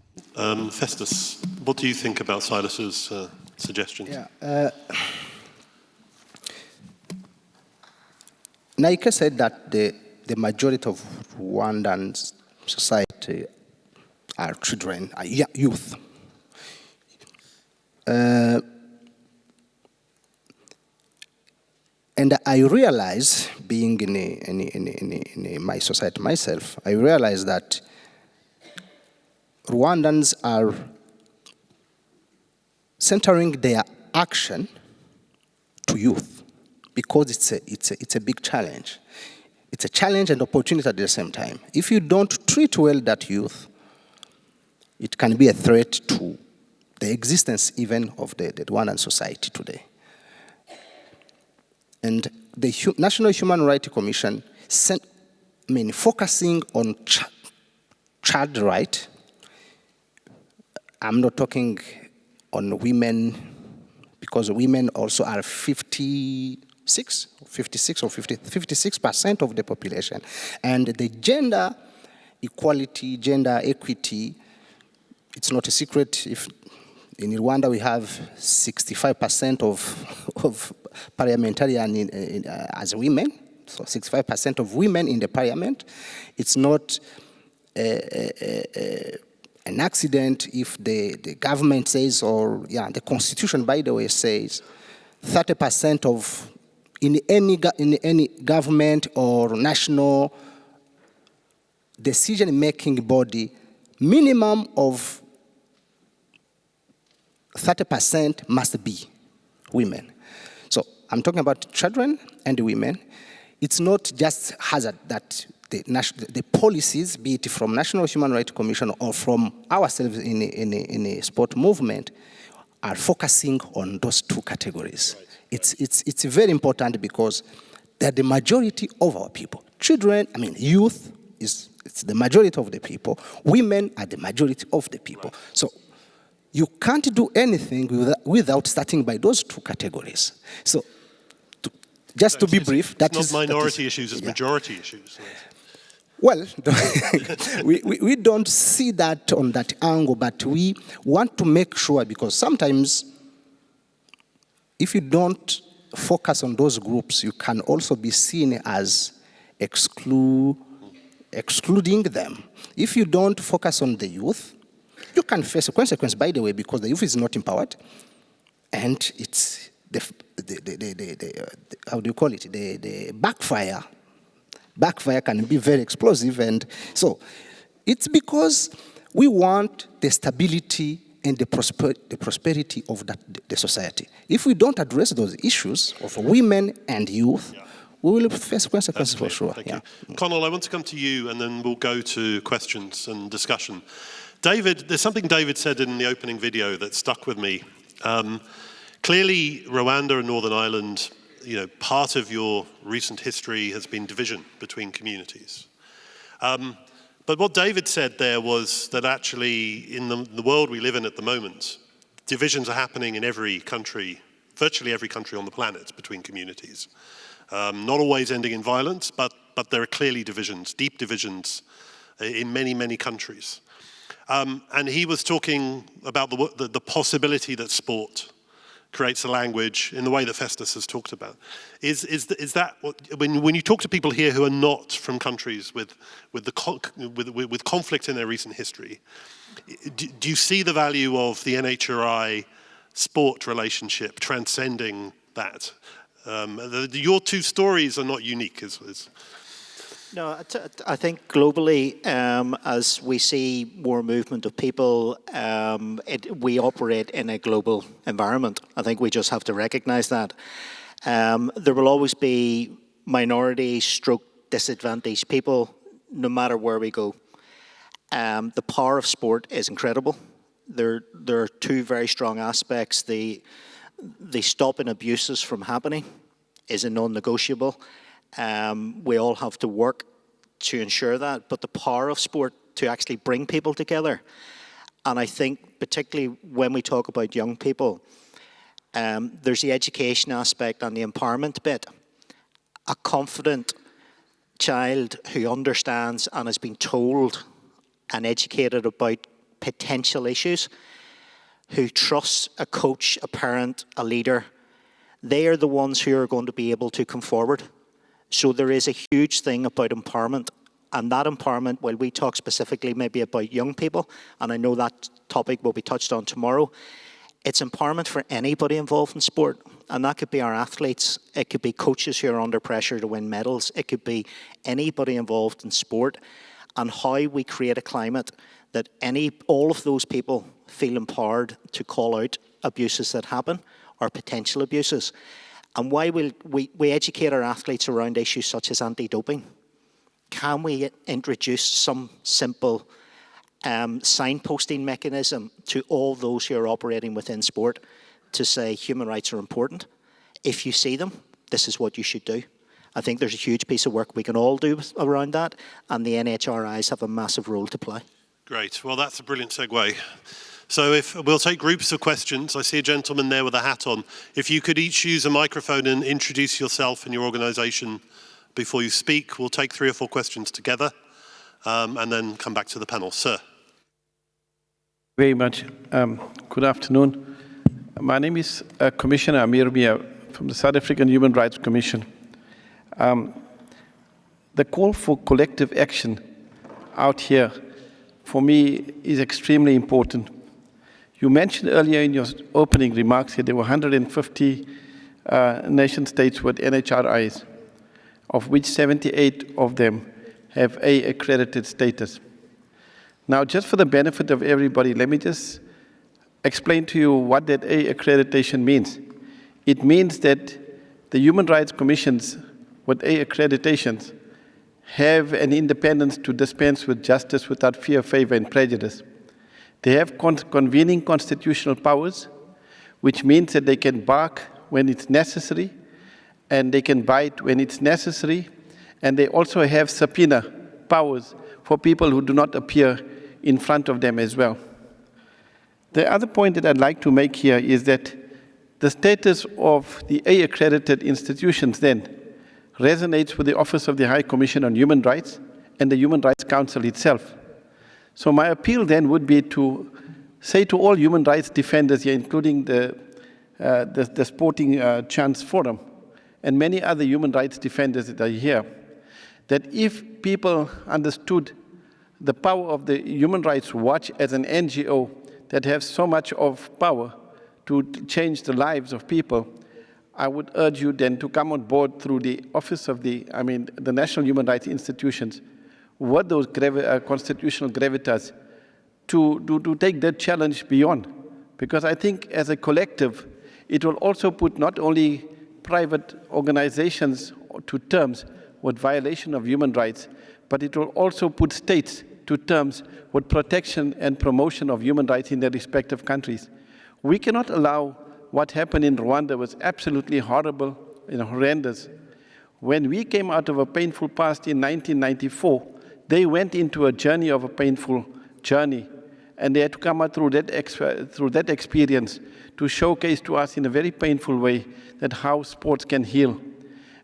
Festus, what do you think about Silas's suggestions? Yeah. Naickey said that the majority of Rwandan society are children, are youth. And I realize, being in my society myself, I realize that Rwandans are centering their action to youth because it's a big challenge. It's a challenge and opportunity at the same time. If you don't treat well that youth, it can be a threat to the existence even of the Rwandan society today. And the National Human Rights Commission focusing on child rights. I'm not talking on women, because women also are 56% of the population. And the gender equality, gender equity, it's not a secret. If in Rwanda we have 65% of parliamentarians as women, so 65% of women in the parliament. It's not an accident if the government says, or the constitution, by the way, says 30% of in any government or national decision-making body, minimum of 30% must be women. So I'm talking about children and women. It's not just hazard that the policies, be it from National Human Rights Commission or from ourselves in a sport movement, are focusing on those two categories. Right. It's very important because they're the majority of our people. Children, youth it's the majority of the people. Women are the majority of the people. Right. So you can't do anything without starting by those two categories. So to be brief, that is not minority issues, it's majority issues. Well, we don't see that on that angle, but we want to make sure, because sometimes if you don't focus on those groups, you can also be seen as excluding them. If you don't focus on the youth, you can face a consequence, by the way, because the youth is not empowered, and it's how do you call it? The backfire can be very explosive. And so it's because we want the stability and the prosperity of the society. If we don't address those issues of women and youth, we will face consequences for sure. Thank you. Conal, I want to come to you, and then we'll go to questions and discussion. David, there's something David said in the opening video that stuck with me. Clearly, Rwanda and Northern Ireland, part of your recent history has been division between communities. But what David said there was that actually in the world we live in at the moment, divisions are happening in every country, virtually every country on the planet, between communities. Not always ending in violence, but there are clearly divisions, deep divisions in many, many countries. And he was talking about the possibility that sport creates a language in the way that Festus has talked about. Is that what, when you talk to people here who are not from countries with conflict in their recent history, do you see the value of the NHRI sport relationship transcending that? Your two stories are not unique. No, I think globally, as we see more movement of people, we operate in a global environment. I think we just have to recognise that. There will always be minority stroke disadvantaged people, no matter where we go. The power of sport is incredible. There are two very strong aspects. The stopping abuses from happening is a non-negotiable. We all have to work to ensure that, but the power of sport to actually bring people together. And I think particularly when we talk about young people, there's the education aspect and the empowerment bit. A confident child who understands and has been told and educated about potential issues, who trusts a coach, a parent, a leader, they are the ones who are going to be able to come forward. So there is a huge thing about empowerment, and that empowerment, while we talk specifically maybe about young people, and I know that topic will be touched on tomorrow, it's empowerment for anybody involved in sport, and that could be our athletes, it could be coaches who are under pressure to win medals, it could be anybody involved in sport, and how we create a climate that all of those people feel empowered to call out abuses that happen or potential abuses. And why will we educate our athletes around issues such as anti-doping? Can we introduce some simple signposting mechanism to all those who are operating within sport to say human rights are important? If you see them, this is what you should do. I think there's a huge piece of work we can all do around that, and the NHRIs have a massive role to play. Great. Well, that's a brilliant segue. So we'll take groups of questions. I see a gentleman there with a hat on. If you could each use a microphone and introduce yourself and your organisation before you speak, we'll take 3 or 4 questions together and then come back to the panel. Sir. Very much. Good afternoon. My name is Commissioner Amir Mia from the South African Human Rights Commission. The call for collective action out here, for me, is extremely important. You mentioned earlier in your opening remarks that there were 150 nation states with NHRIs, of which 78 of them have A accredited status. Now, just for the benefit of everybody, let me just explain to you what that A accreditation means. It means that the Human Rights Commissions with A accreditations have an independence to dispense with justice without fear, favor, and prejudice. They have convening constitutional powers, which means that they can bark when it's necessary, and they can bite when it's necessary, and they also have subpoena powers for people who do not appear in front of them as well. The other point that I'd like to make here is that the status of the A-accredited institutions then resonates with the Office of the High Commission on Human Rights and the Human Rights Council itself. So my appeal then would be to say to all human rights defenders here, including the Sporting Chance Forum and many other human rights defenders that are here, that if people understood the power of the Human Rights Watch as an NGO that has so much of power to change the lives of people, I would urge you then to come on board through the Office of the National Human Rights Institutions, what those constitutional gravitas, to take that challenge beyond. Because I think as a collective, it will also put not only private organizations to terms with violation of human rights, but it will also put states to terms with protection and promotion of human rights in their respective countries. We cannot allow what happened in Rwanda was absolutely horrible and horrendous. When we came out of a painful past in 1994, they went into a journey of a painful journey, and they had to come out through that experience to showcase to us in a very painful way that how sports can heal.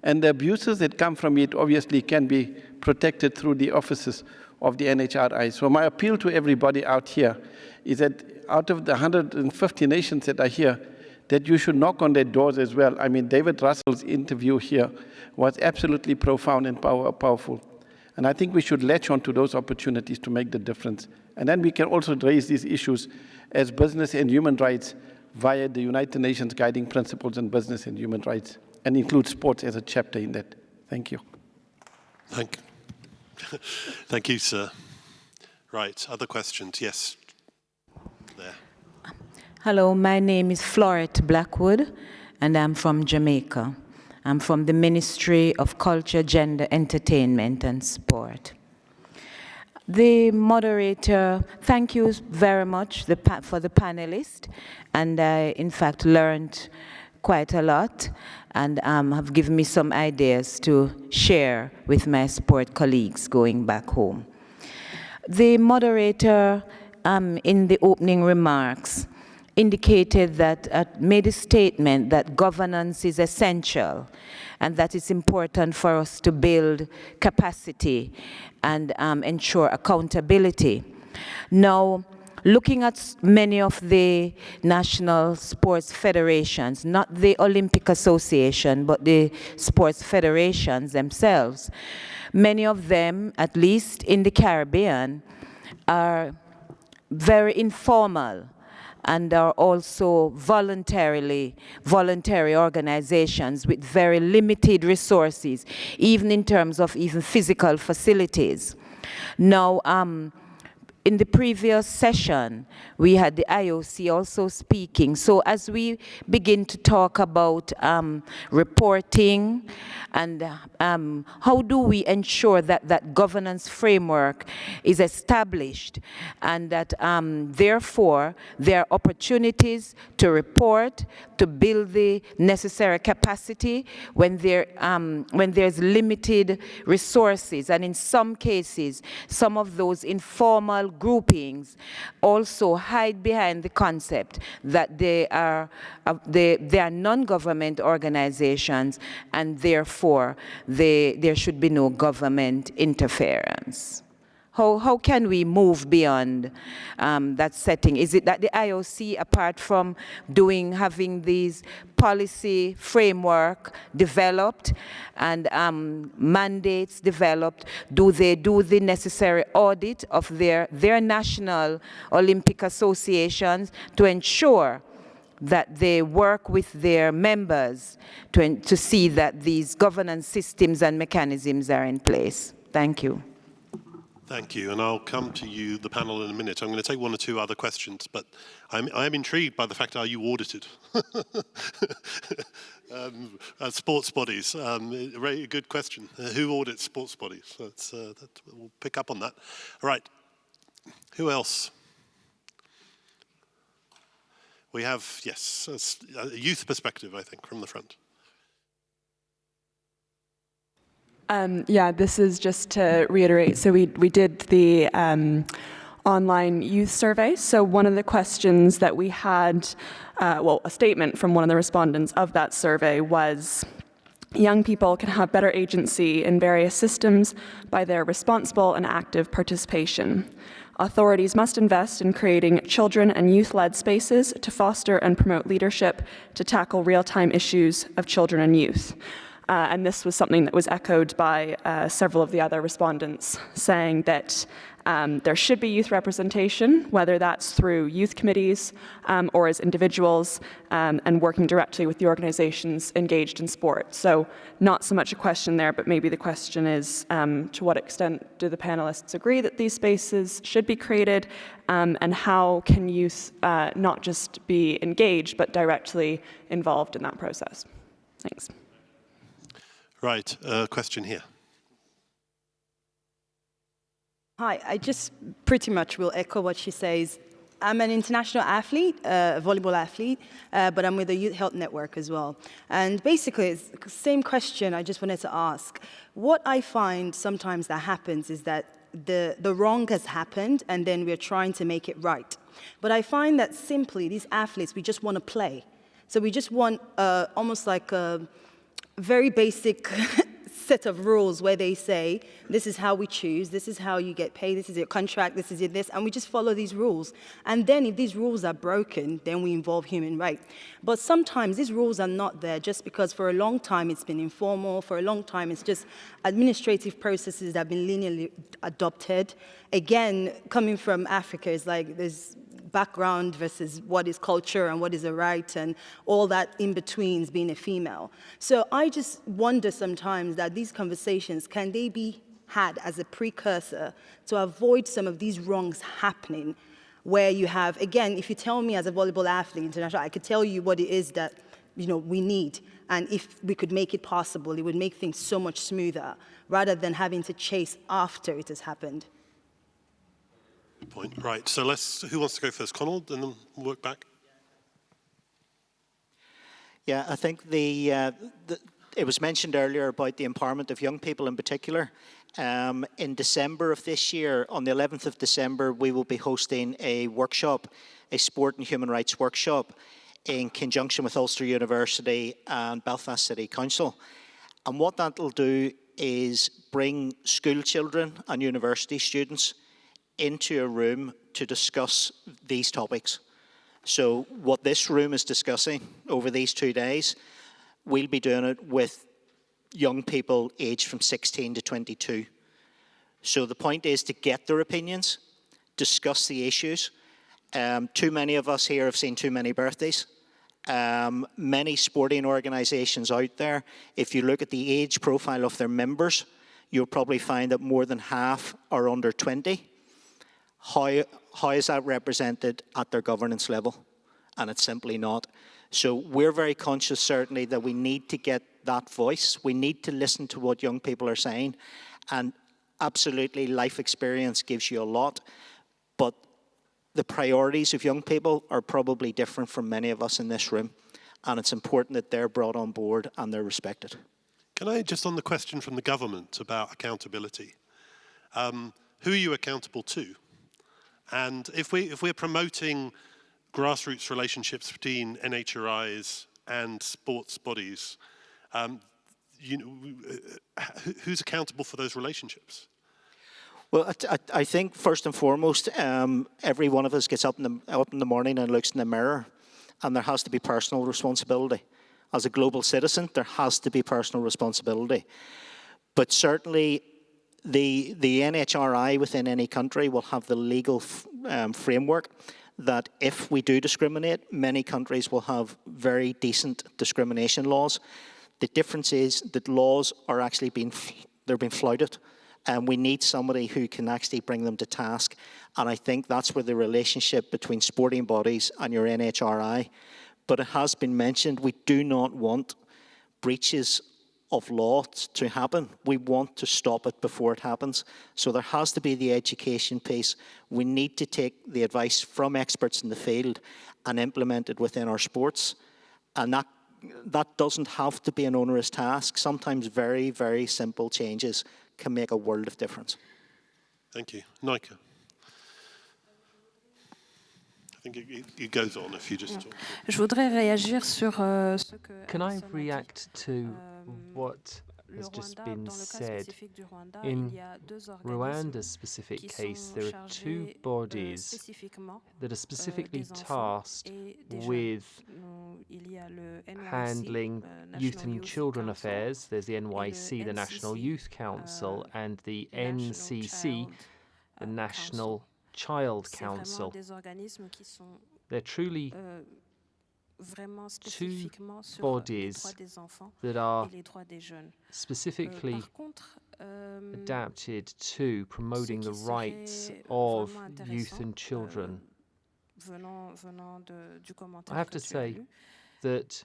And the abuses that come from it obviously can be protected through the offices of the NHRI. So my appeal to everybody out here is that out of the 150 nations that are here, that you should knock on their doors as well. I mean, David Russell's interview here was absolutely profound and powerful. And I think we should latch on to those opportunities to make the difference. And then we can also raise these issues as business and human rights via the United Nations Guiding Principles on Business and Human Rights, and include sports as a chapter in that. Thank you. Thank you. Thank you, sir. Right, other questions? Yes, there. Hello, my name is Florette Blackwood, and I'm from Jamaica. I'm from the Ministry of Culture, Gender, Entertainment, and Sport. The moderator, thank you very much for the panelist, and I, in fact, learned quite a lot, and have given me some ideas to share with my sport colleagues going back home. The moderator, in the opening remarks, indicated that, made a statement that governance is essential and that it's important for us to build capacity and ensure accountability. Now, looking at many of the national sports federations, not the Olympic Association, but the sports federations themselves, many of them, at least in the Caribbean, are very informal and are also voluntary organizations with very limited resources, even in terms of even physical facilities. Now, in the previous session, we had the IOC also speaking. So as we begin to talk about reporting and how do we ensure that that governance framework is established and that therefore there are opportunities to report, to build the necessary capacity when there's limited resources, and in some cases, some of those informal groupings also hide behind the concept that they are non-government organizations, and therefore there should be no government interference. How can we move beyond that setting? Is it that the IOC, apart from having these policy framework developed and mandates developed, do they do the necessary audit of their national Olympic associations to ensure that they work with their members to see that these governance systems and mechanisms are in place? Thank you. Thank you, and I'll come to you, the panel, in a minute. I'm going to take one or two other questions, but I'm intrigued by the fact, are you audited? Sports bodies, very good question. Who audits sports bodies? We'll pick up on that. All right, who else? We have, yes, a youth perspective, I think, from the front. Yeah, this is just to reiterate. So we did the online youth survey. So one of the questions that we had, well, a statement from one of the respondents of that survey was, young people can have better agency in various systems by their responsible and active participation. Authorities must invest in creating children and youth-led spaces to foster and promote leadership to tackle real-time issues of children and youth. And this was something that was echoed by several of the other respondents, saying that there should be youth representation, whether that's through youth committees or as individuals, and working directly with the organizations engaged in sport. So not so much a question there, but maybe the question is, to what extent do the panelists agree that these spaces should be created, and how can youth not just be engaged, but directly involved in that process? Thanks. Right, question here. Hi, I just pretty much will echo what she says. I'm an international athlete, a volleyball athlete, but I'm with the Youth Health Network as well. And basically, it's the same question I just wanted to ask. What I find sometimes that happens is that the wrong has happened, and then we're trying to make it right. But I find that simply, these athletes, we just want to play. So we just want almost like a very basic set of rules where they say, this is how we choose, this is how you get paid, this is your contract, this is your this, and we just follow these rules. And then if these rules are broken, then we involve human rights. But sometimes these rules are not there just because for a long time it's been informal, for a long time it's just administrative processes that have been linearly adopted. Again, coming from Africa, it's like there's background versus what is culture and what is a right and all that in between being a female. So I just wonder sometimes that these conversations, can they be had as a precursor to avoid some of these wrongs happening, where you have, again, if you tell me as a volleyball athlete, international, I could tell you what it is that we need. And if we could make it possible, it would make things so much smoother, rather than having to chase after it has happened. Good point. Right, so who wants to go first? Conal, and then we'll work back. Yeah, I think it was mentioned earlier about the empowerment of young people in particular. In December of this year, on the 11th of December, we will be hosting a workshop, a sport and human rights workshop, in conjunction with Ulster University and Belfast City Council. And what that will do is bring school children and university students into a room to discuss these topics. So what this room is discussing over these 2 days, we'll be doing it with young people aged from 16 to 22. So the point is to get their opinions, discuss the issues. Too many of us here have seen too many birthdays. Many sporting organisations out there, if you look at the age profile of their members, you'll probably find that more than half are under 20. How is that represented at their governance level? And it's simply not. So we're very conscious, certainly, that we need to get that voice. We need to listen to what young people are saying. And absolutely, life experience gives you a lot. But the priorities of young people are probably different from many of us in this room. And it's important that they're brought on board and they're respected. Can I, just on the question from the government about accountability, who are you accountable to? And if we're promoting grassroots relationships between NHRIs and sports bodies, who's accountable for those relationships? Well, I think first and foremost, every one of us gets up in the morning and looks in the mirror, and there has to be personal responsibility. As a global citizen, there has to be personal responsibility. But certainly, the NHRI within any country will have the legal framework that if we do discriminate, many countries will have very decent discrimination laws. The difference is that laws are actually being flouted, and we need somebody who can actually bring them to task. And I think that's where the relationship between sporting bodies and your NHRI. But it has been mentioned, we do not want breaches of law to happen. We want to stop it before it happens. So there has to be the education piece. We need to take the advice from experts in the field and implement it within our sports. And that doesn't have to be an onerous task. Sometimes very, very simple changes can make a world of difference. Thank you. Naickey. I think it goes on if you just talk. Je voudrais réagir sur ce que Can I react to what has just been said? In Rwanda's specific case, there are two bodies that are specifically tasked with handling youth and children affairs. There's the NYC, the National Youth Council, and the NCC, the National Child Council. They're truly two bodies that are specifically adapted to promoting the rights of youth and children. I have to say that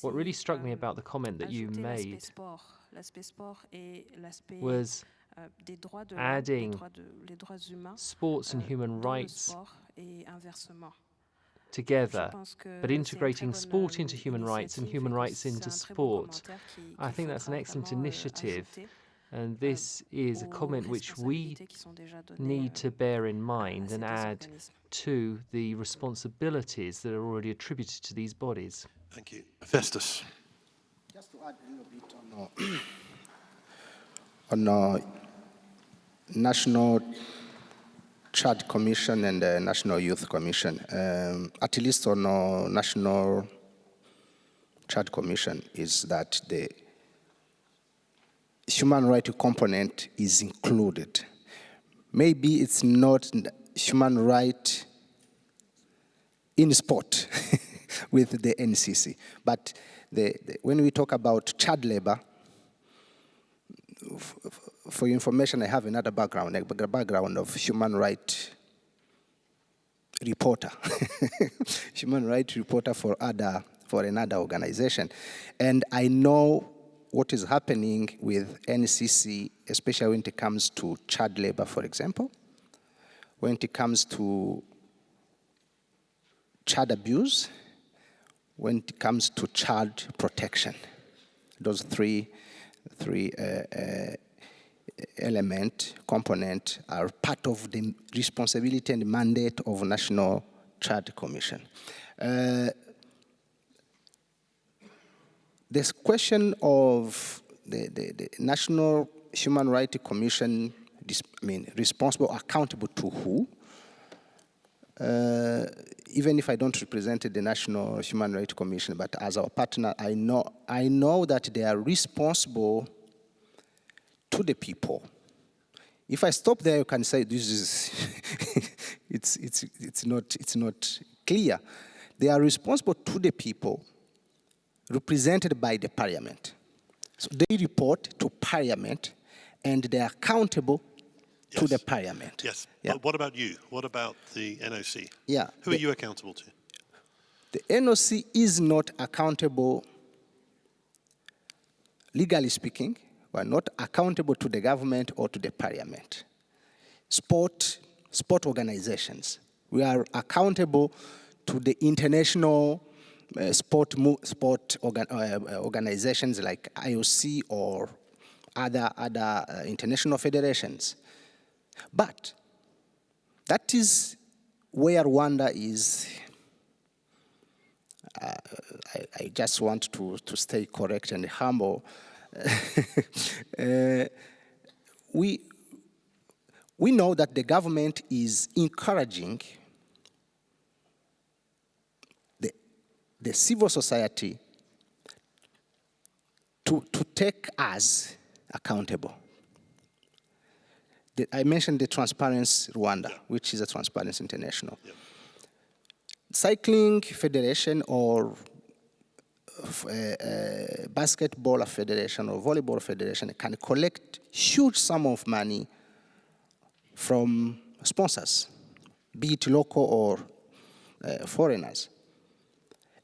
what really struck me about the comment that you made was adding sports and human rights together, but integrating sport into human rights and human rights into sport. I think that's an excellent initiative, and this is a comment which we need to bear in mind and add to the responsibilities that are already attributed to these bodies. Thank you. Festus. Just to add a little bit on National Child Commission and the National Youth Commission, at least on National Child Commission, is that the human rights component is included. Maybe it's not human right in sport with the NCC, but when we talk about child labor, for your information, I have another background, a background of human rights reporter, human rights reporter for another organization. And I know what is happening with NCC, especially when it comes to child labor, for example, when it comes to child abuse, when it comes to child protection. Those three component are part of the responsibility and mandate of National Child Commission. This question of the National Human Rights Commission, responsible, accountable to who? Even if I don't represent the National Human Rights Commission, but as our partner, I know that they are responsible to the people. If I stop there, you can say this is it's not clear. They are responsible to the people, represented by the Parliament. So they report to Parliament, and they are accountable to the Parliament. Yes, yeah. But what about you? What about the NOC? Yeah. Who are you accountable to? The NOC is not accountable, legally speaking. We are not accountable to the government or to the Parliament. Sport organizations. We are accountable to the international sport organizations like IOC or other international federations. But that is where Rwanda is. I just want to stay correct and humble. We know that the government is encouraging the civil society to take us accountable. I mentioned the Transparency Rwanda, which is a Transparency International. Yeah. Cycling Federation or basketball federation or volleyball federation can collect huge sum of money from sponsors, be it local or foreigners.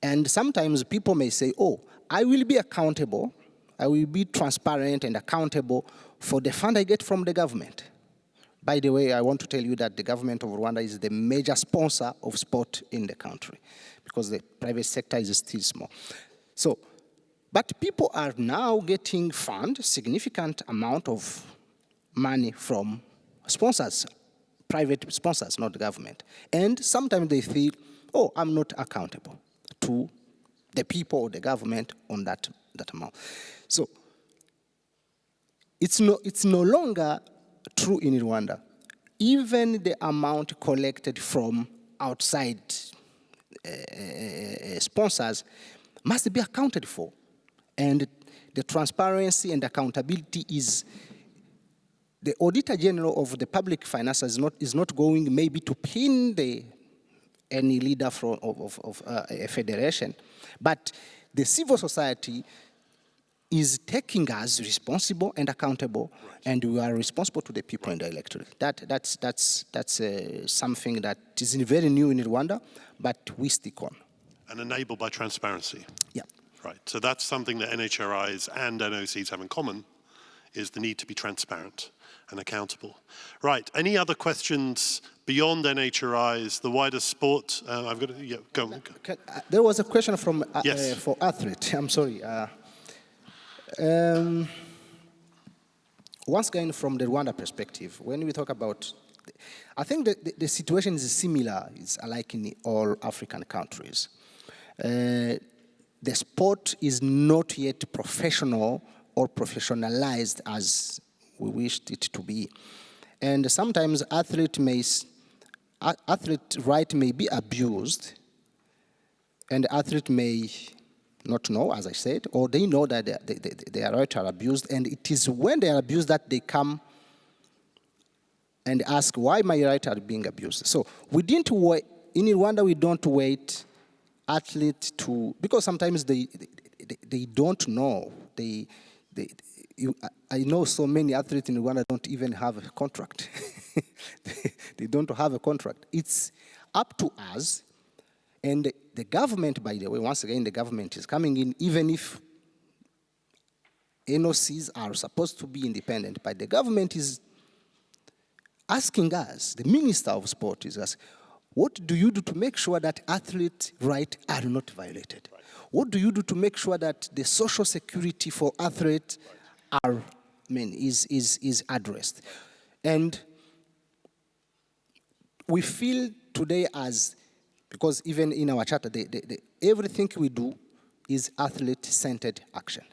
And sometimes people may say, oh, I will be accountable, I will be transparent and accountable for the fund I get from the government. By the way, I want to tell you that the government of Rwanda is the major sponsor of sport in the country because the private sector is still small. So, but people are now getting significant amount of money from sponsors, private sponsors, not the government. And sometimes they feel, oh, I'm not accountable to the people or the government on that amount. So, it's no longer true in Rwanda. Even the amount collected from outside sponsors must be accounted for. And the transparency and accountability is, the Auditor General of the public finances is not going maybe to pin any leader of a federation, but the civil society is taking us responsible and accountable, right. And we are responsible to the people in the electorate. That's something that is very new in Rwanda, but we stick on. And enabled by transparency. Yeah. Right. So that's something that NHRIs and NOCs have in common, is the need to be transparent and accountable. Right. Any other questions beyond NHRIs, the wider sport? I've got to, yeah, go on. There was a question from yes. For athlete. I'm sorry. Once again, from the Rwanda perspective, when we talk about, I think the situation is similar. It's like in all African countries. The sport is not yet professional or professionalized as we wished it to be. And sometimes athlete right may be abused, and athlete may not know, as I said, or they know that their rights are abused, and it is when they are abused that they come and ask why my rights are being abused. So we didn't wait, in Rwanda we don't wait athletes to, because sometimes they don't know. I know so many athletes in Rwanda don't even have a contract. They don't have a contract. It's up to us, and the government, by the way, once again, the government is coming in, even if NOCs are supposed to be independent, but the government is asking us, the Minister of Sport is asking, what do you do to make sure that athlete rights are not violated? Right. What do you do to make sure that the social security for athletes is addressed? And we feel today because even in our charter, everything we do is athlete-centered action.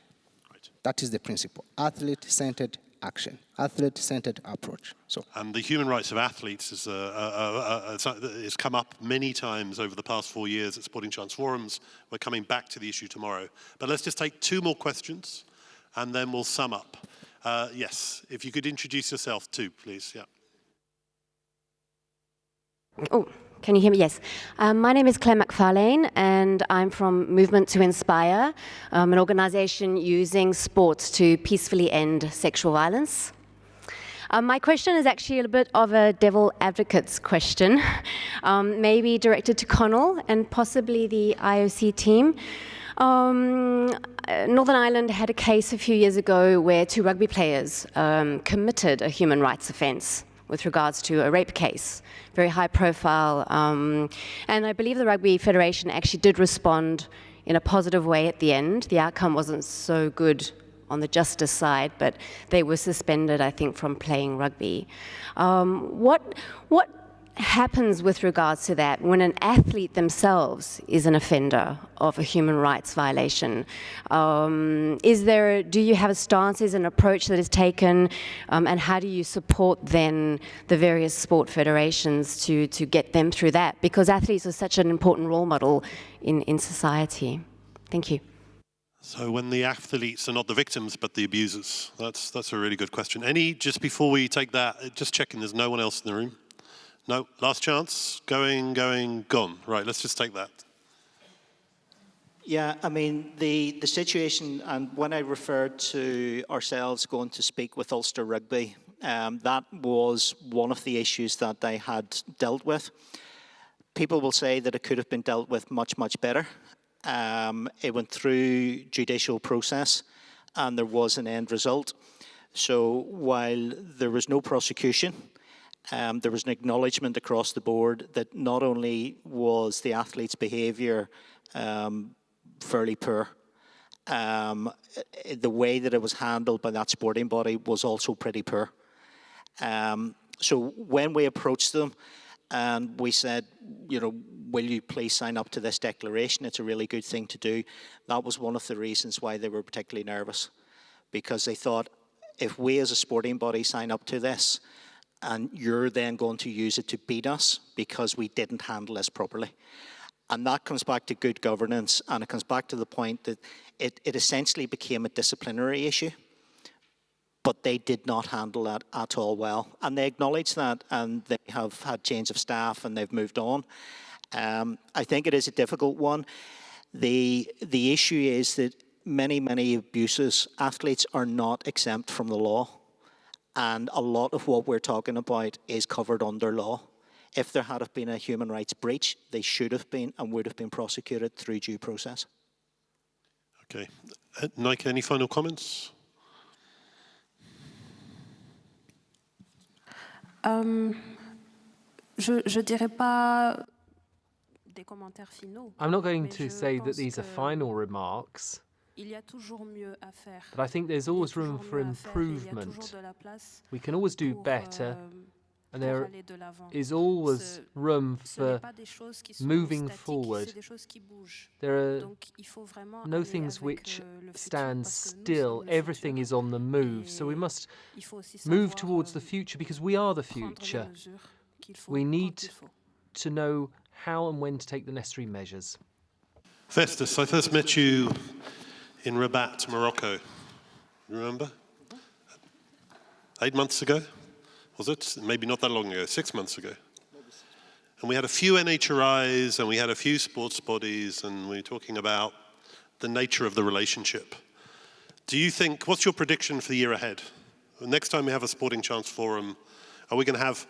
Right. That is the principle, athlete-centered action, athlete-centered approach. So, and the human rights of athletes has come up many times over the past 4 years at Sporting Chance Forums. We're coming back to the issue tomorrow. But let's just take 2 more questions, and then we'll sum up. Yes, if you could introduce yourself too, please. Yeah. Oh, can you hear me? Yes. My name is Claire McFarlane, and I'm from Movement to Inspire, an organisation using sports to peacefully end sexual violence. My question is actually a bit of a devil advocate's question, maybe directed to Conal and possibly the IOC team. Northern Ireland had a case a few years ago where 2 rugby players committed a human rights offence with regards to a rape case, very high profile. And I believe the Rugby Federation actually did respond in a positive way at the end. The outcome wasn't so good on the justice side, but they were suspended, I think, from playing rugby. What happens with regards to that when an athlete themselves is an offender of a human rights violation? Do you have a stance, is an approach that is taken, and how do you support then the various sport federations to get them through that? Because athletes are such an important role model in society. Thank you. So when the athletes are not the victims but the abusers, that's a really good question. Just before we take that, just checking there's no one else in the room. No, last chance, going, gone. Right, let's just take that. Yeah, I mean, the situation, and when I referred to ourselves going to speak with Ulster Rugby, that was one of the issues that they had dealt with. People will say that it could have been dealt with much, much better. It went through judicial process, and there was an end result. So while there was no prosecution, there was an acknowledgement across the board that not only was the athlete's behaviour fairly poor, the way that it was handled by that sporting body was also pretty poor. So when we approached them and we said, will you please sign up to this declaration? It's a really good thing to do. That was one of the reasons why they were particularly nervous, because they thought, if we as a sporting body sign up to this, and you're then going to use it to beat us because we didn't handle this properly. And that comes back to good governance, and it comes back to the point that it essentially became a disciplinary issue, but they did not handle that at all well. And they acknowledge that, and they have had change of staff, and they've moved on. I think it is a difficult one. The issue is that many abuses, athletes are not exempt from the law. And a lot of what we're talking about is covered under law. If there had been a human rights breach, they should have been and would have been prosecuted through due process. Okay. Naickey, any final comments? Je dirais pas des commentaires finaux. I'm not going to say that these are final remarks. But I think there's always room for improvement. We can always do better, and there is always room for moving forward. There are no things which stand still. Everything is on the move. So we must move towards the future, because we are the future. We need to know how and when to take the necessary measures. Festus, I first met you in Rabat, Morocco. Remember? 8 months ago? Was it? Maybe not that long ago, 6 months ago. And we had a few NHRIs and we had a few sports bodies, and we were talking about the nature of the relationship. Do you think, what's your prediction for the year ahead? Next time we have a Sporting Chance Forum, are we going to have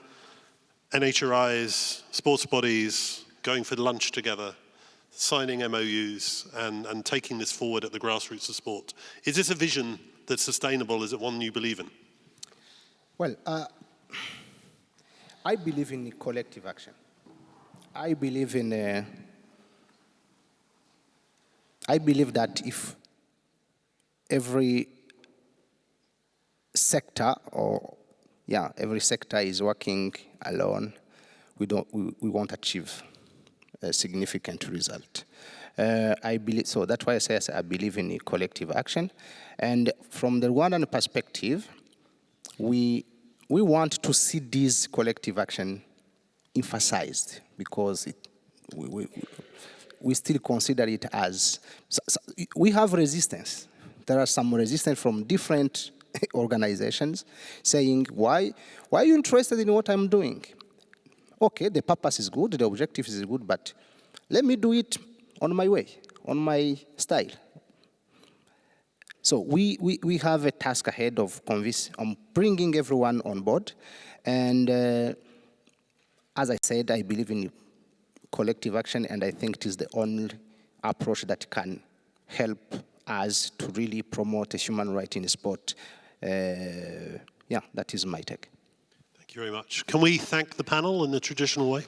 NHRIs, sports bodies going for lunch together, signing MOUs and taking this forward at the grassroots of sport? Is this a vision that's sustainable? Is it one you believe in? Well, I believe in collective action. I believe that if every sector every sector is working alone, we won't achieve a significant result. I believe so. That's why I say I believe in collective action, and from the Rwandan perspective, we want to see this collective action emphasized because we still consider it as we have resistance. There are some resistance from different organizations saying, why are you interested in what I'm doing? Okay, the purpose is good, the objective is good, but let me do it on my way, on my style. So we have a task ahead of bringing everyone on board. And as I said, I believe in collective action, and I think it is the only approach that can help us to really promote a human right in sport. That is my take. Thank you very much. Can we thank the panel in the traditional way?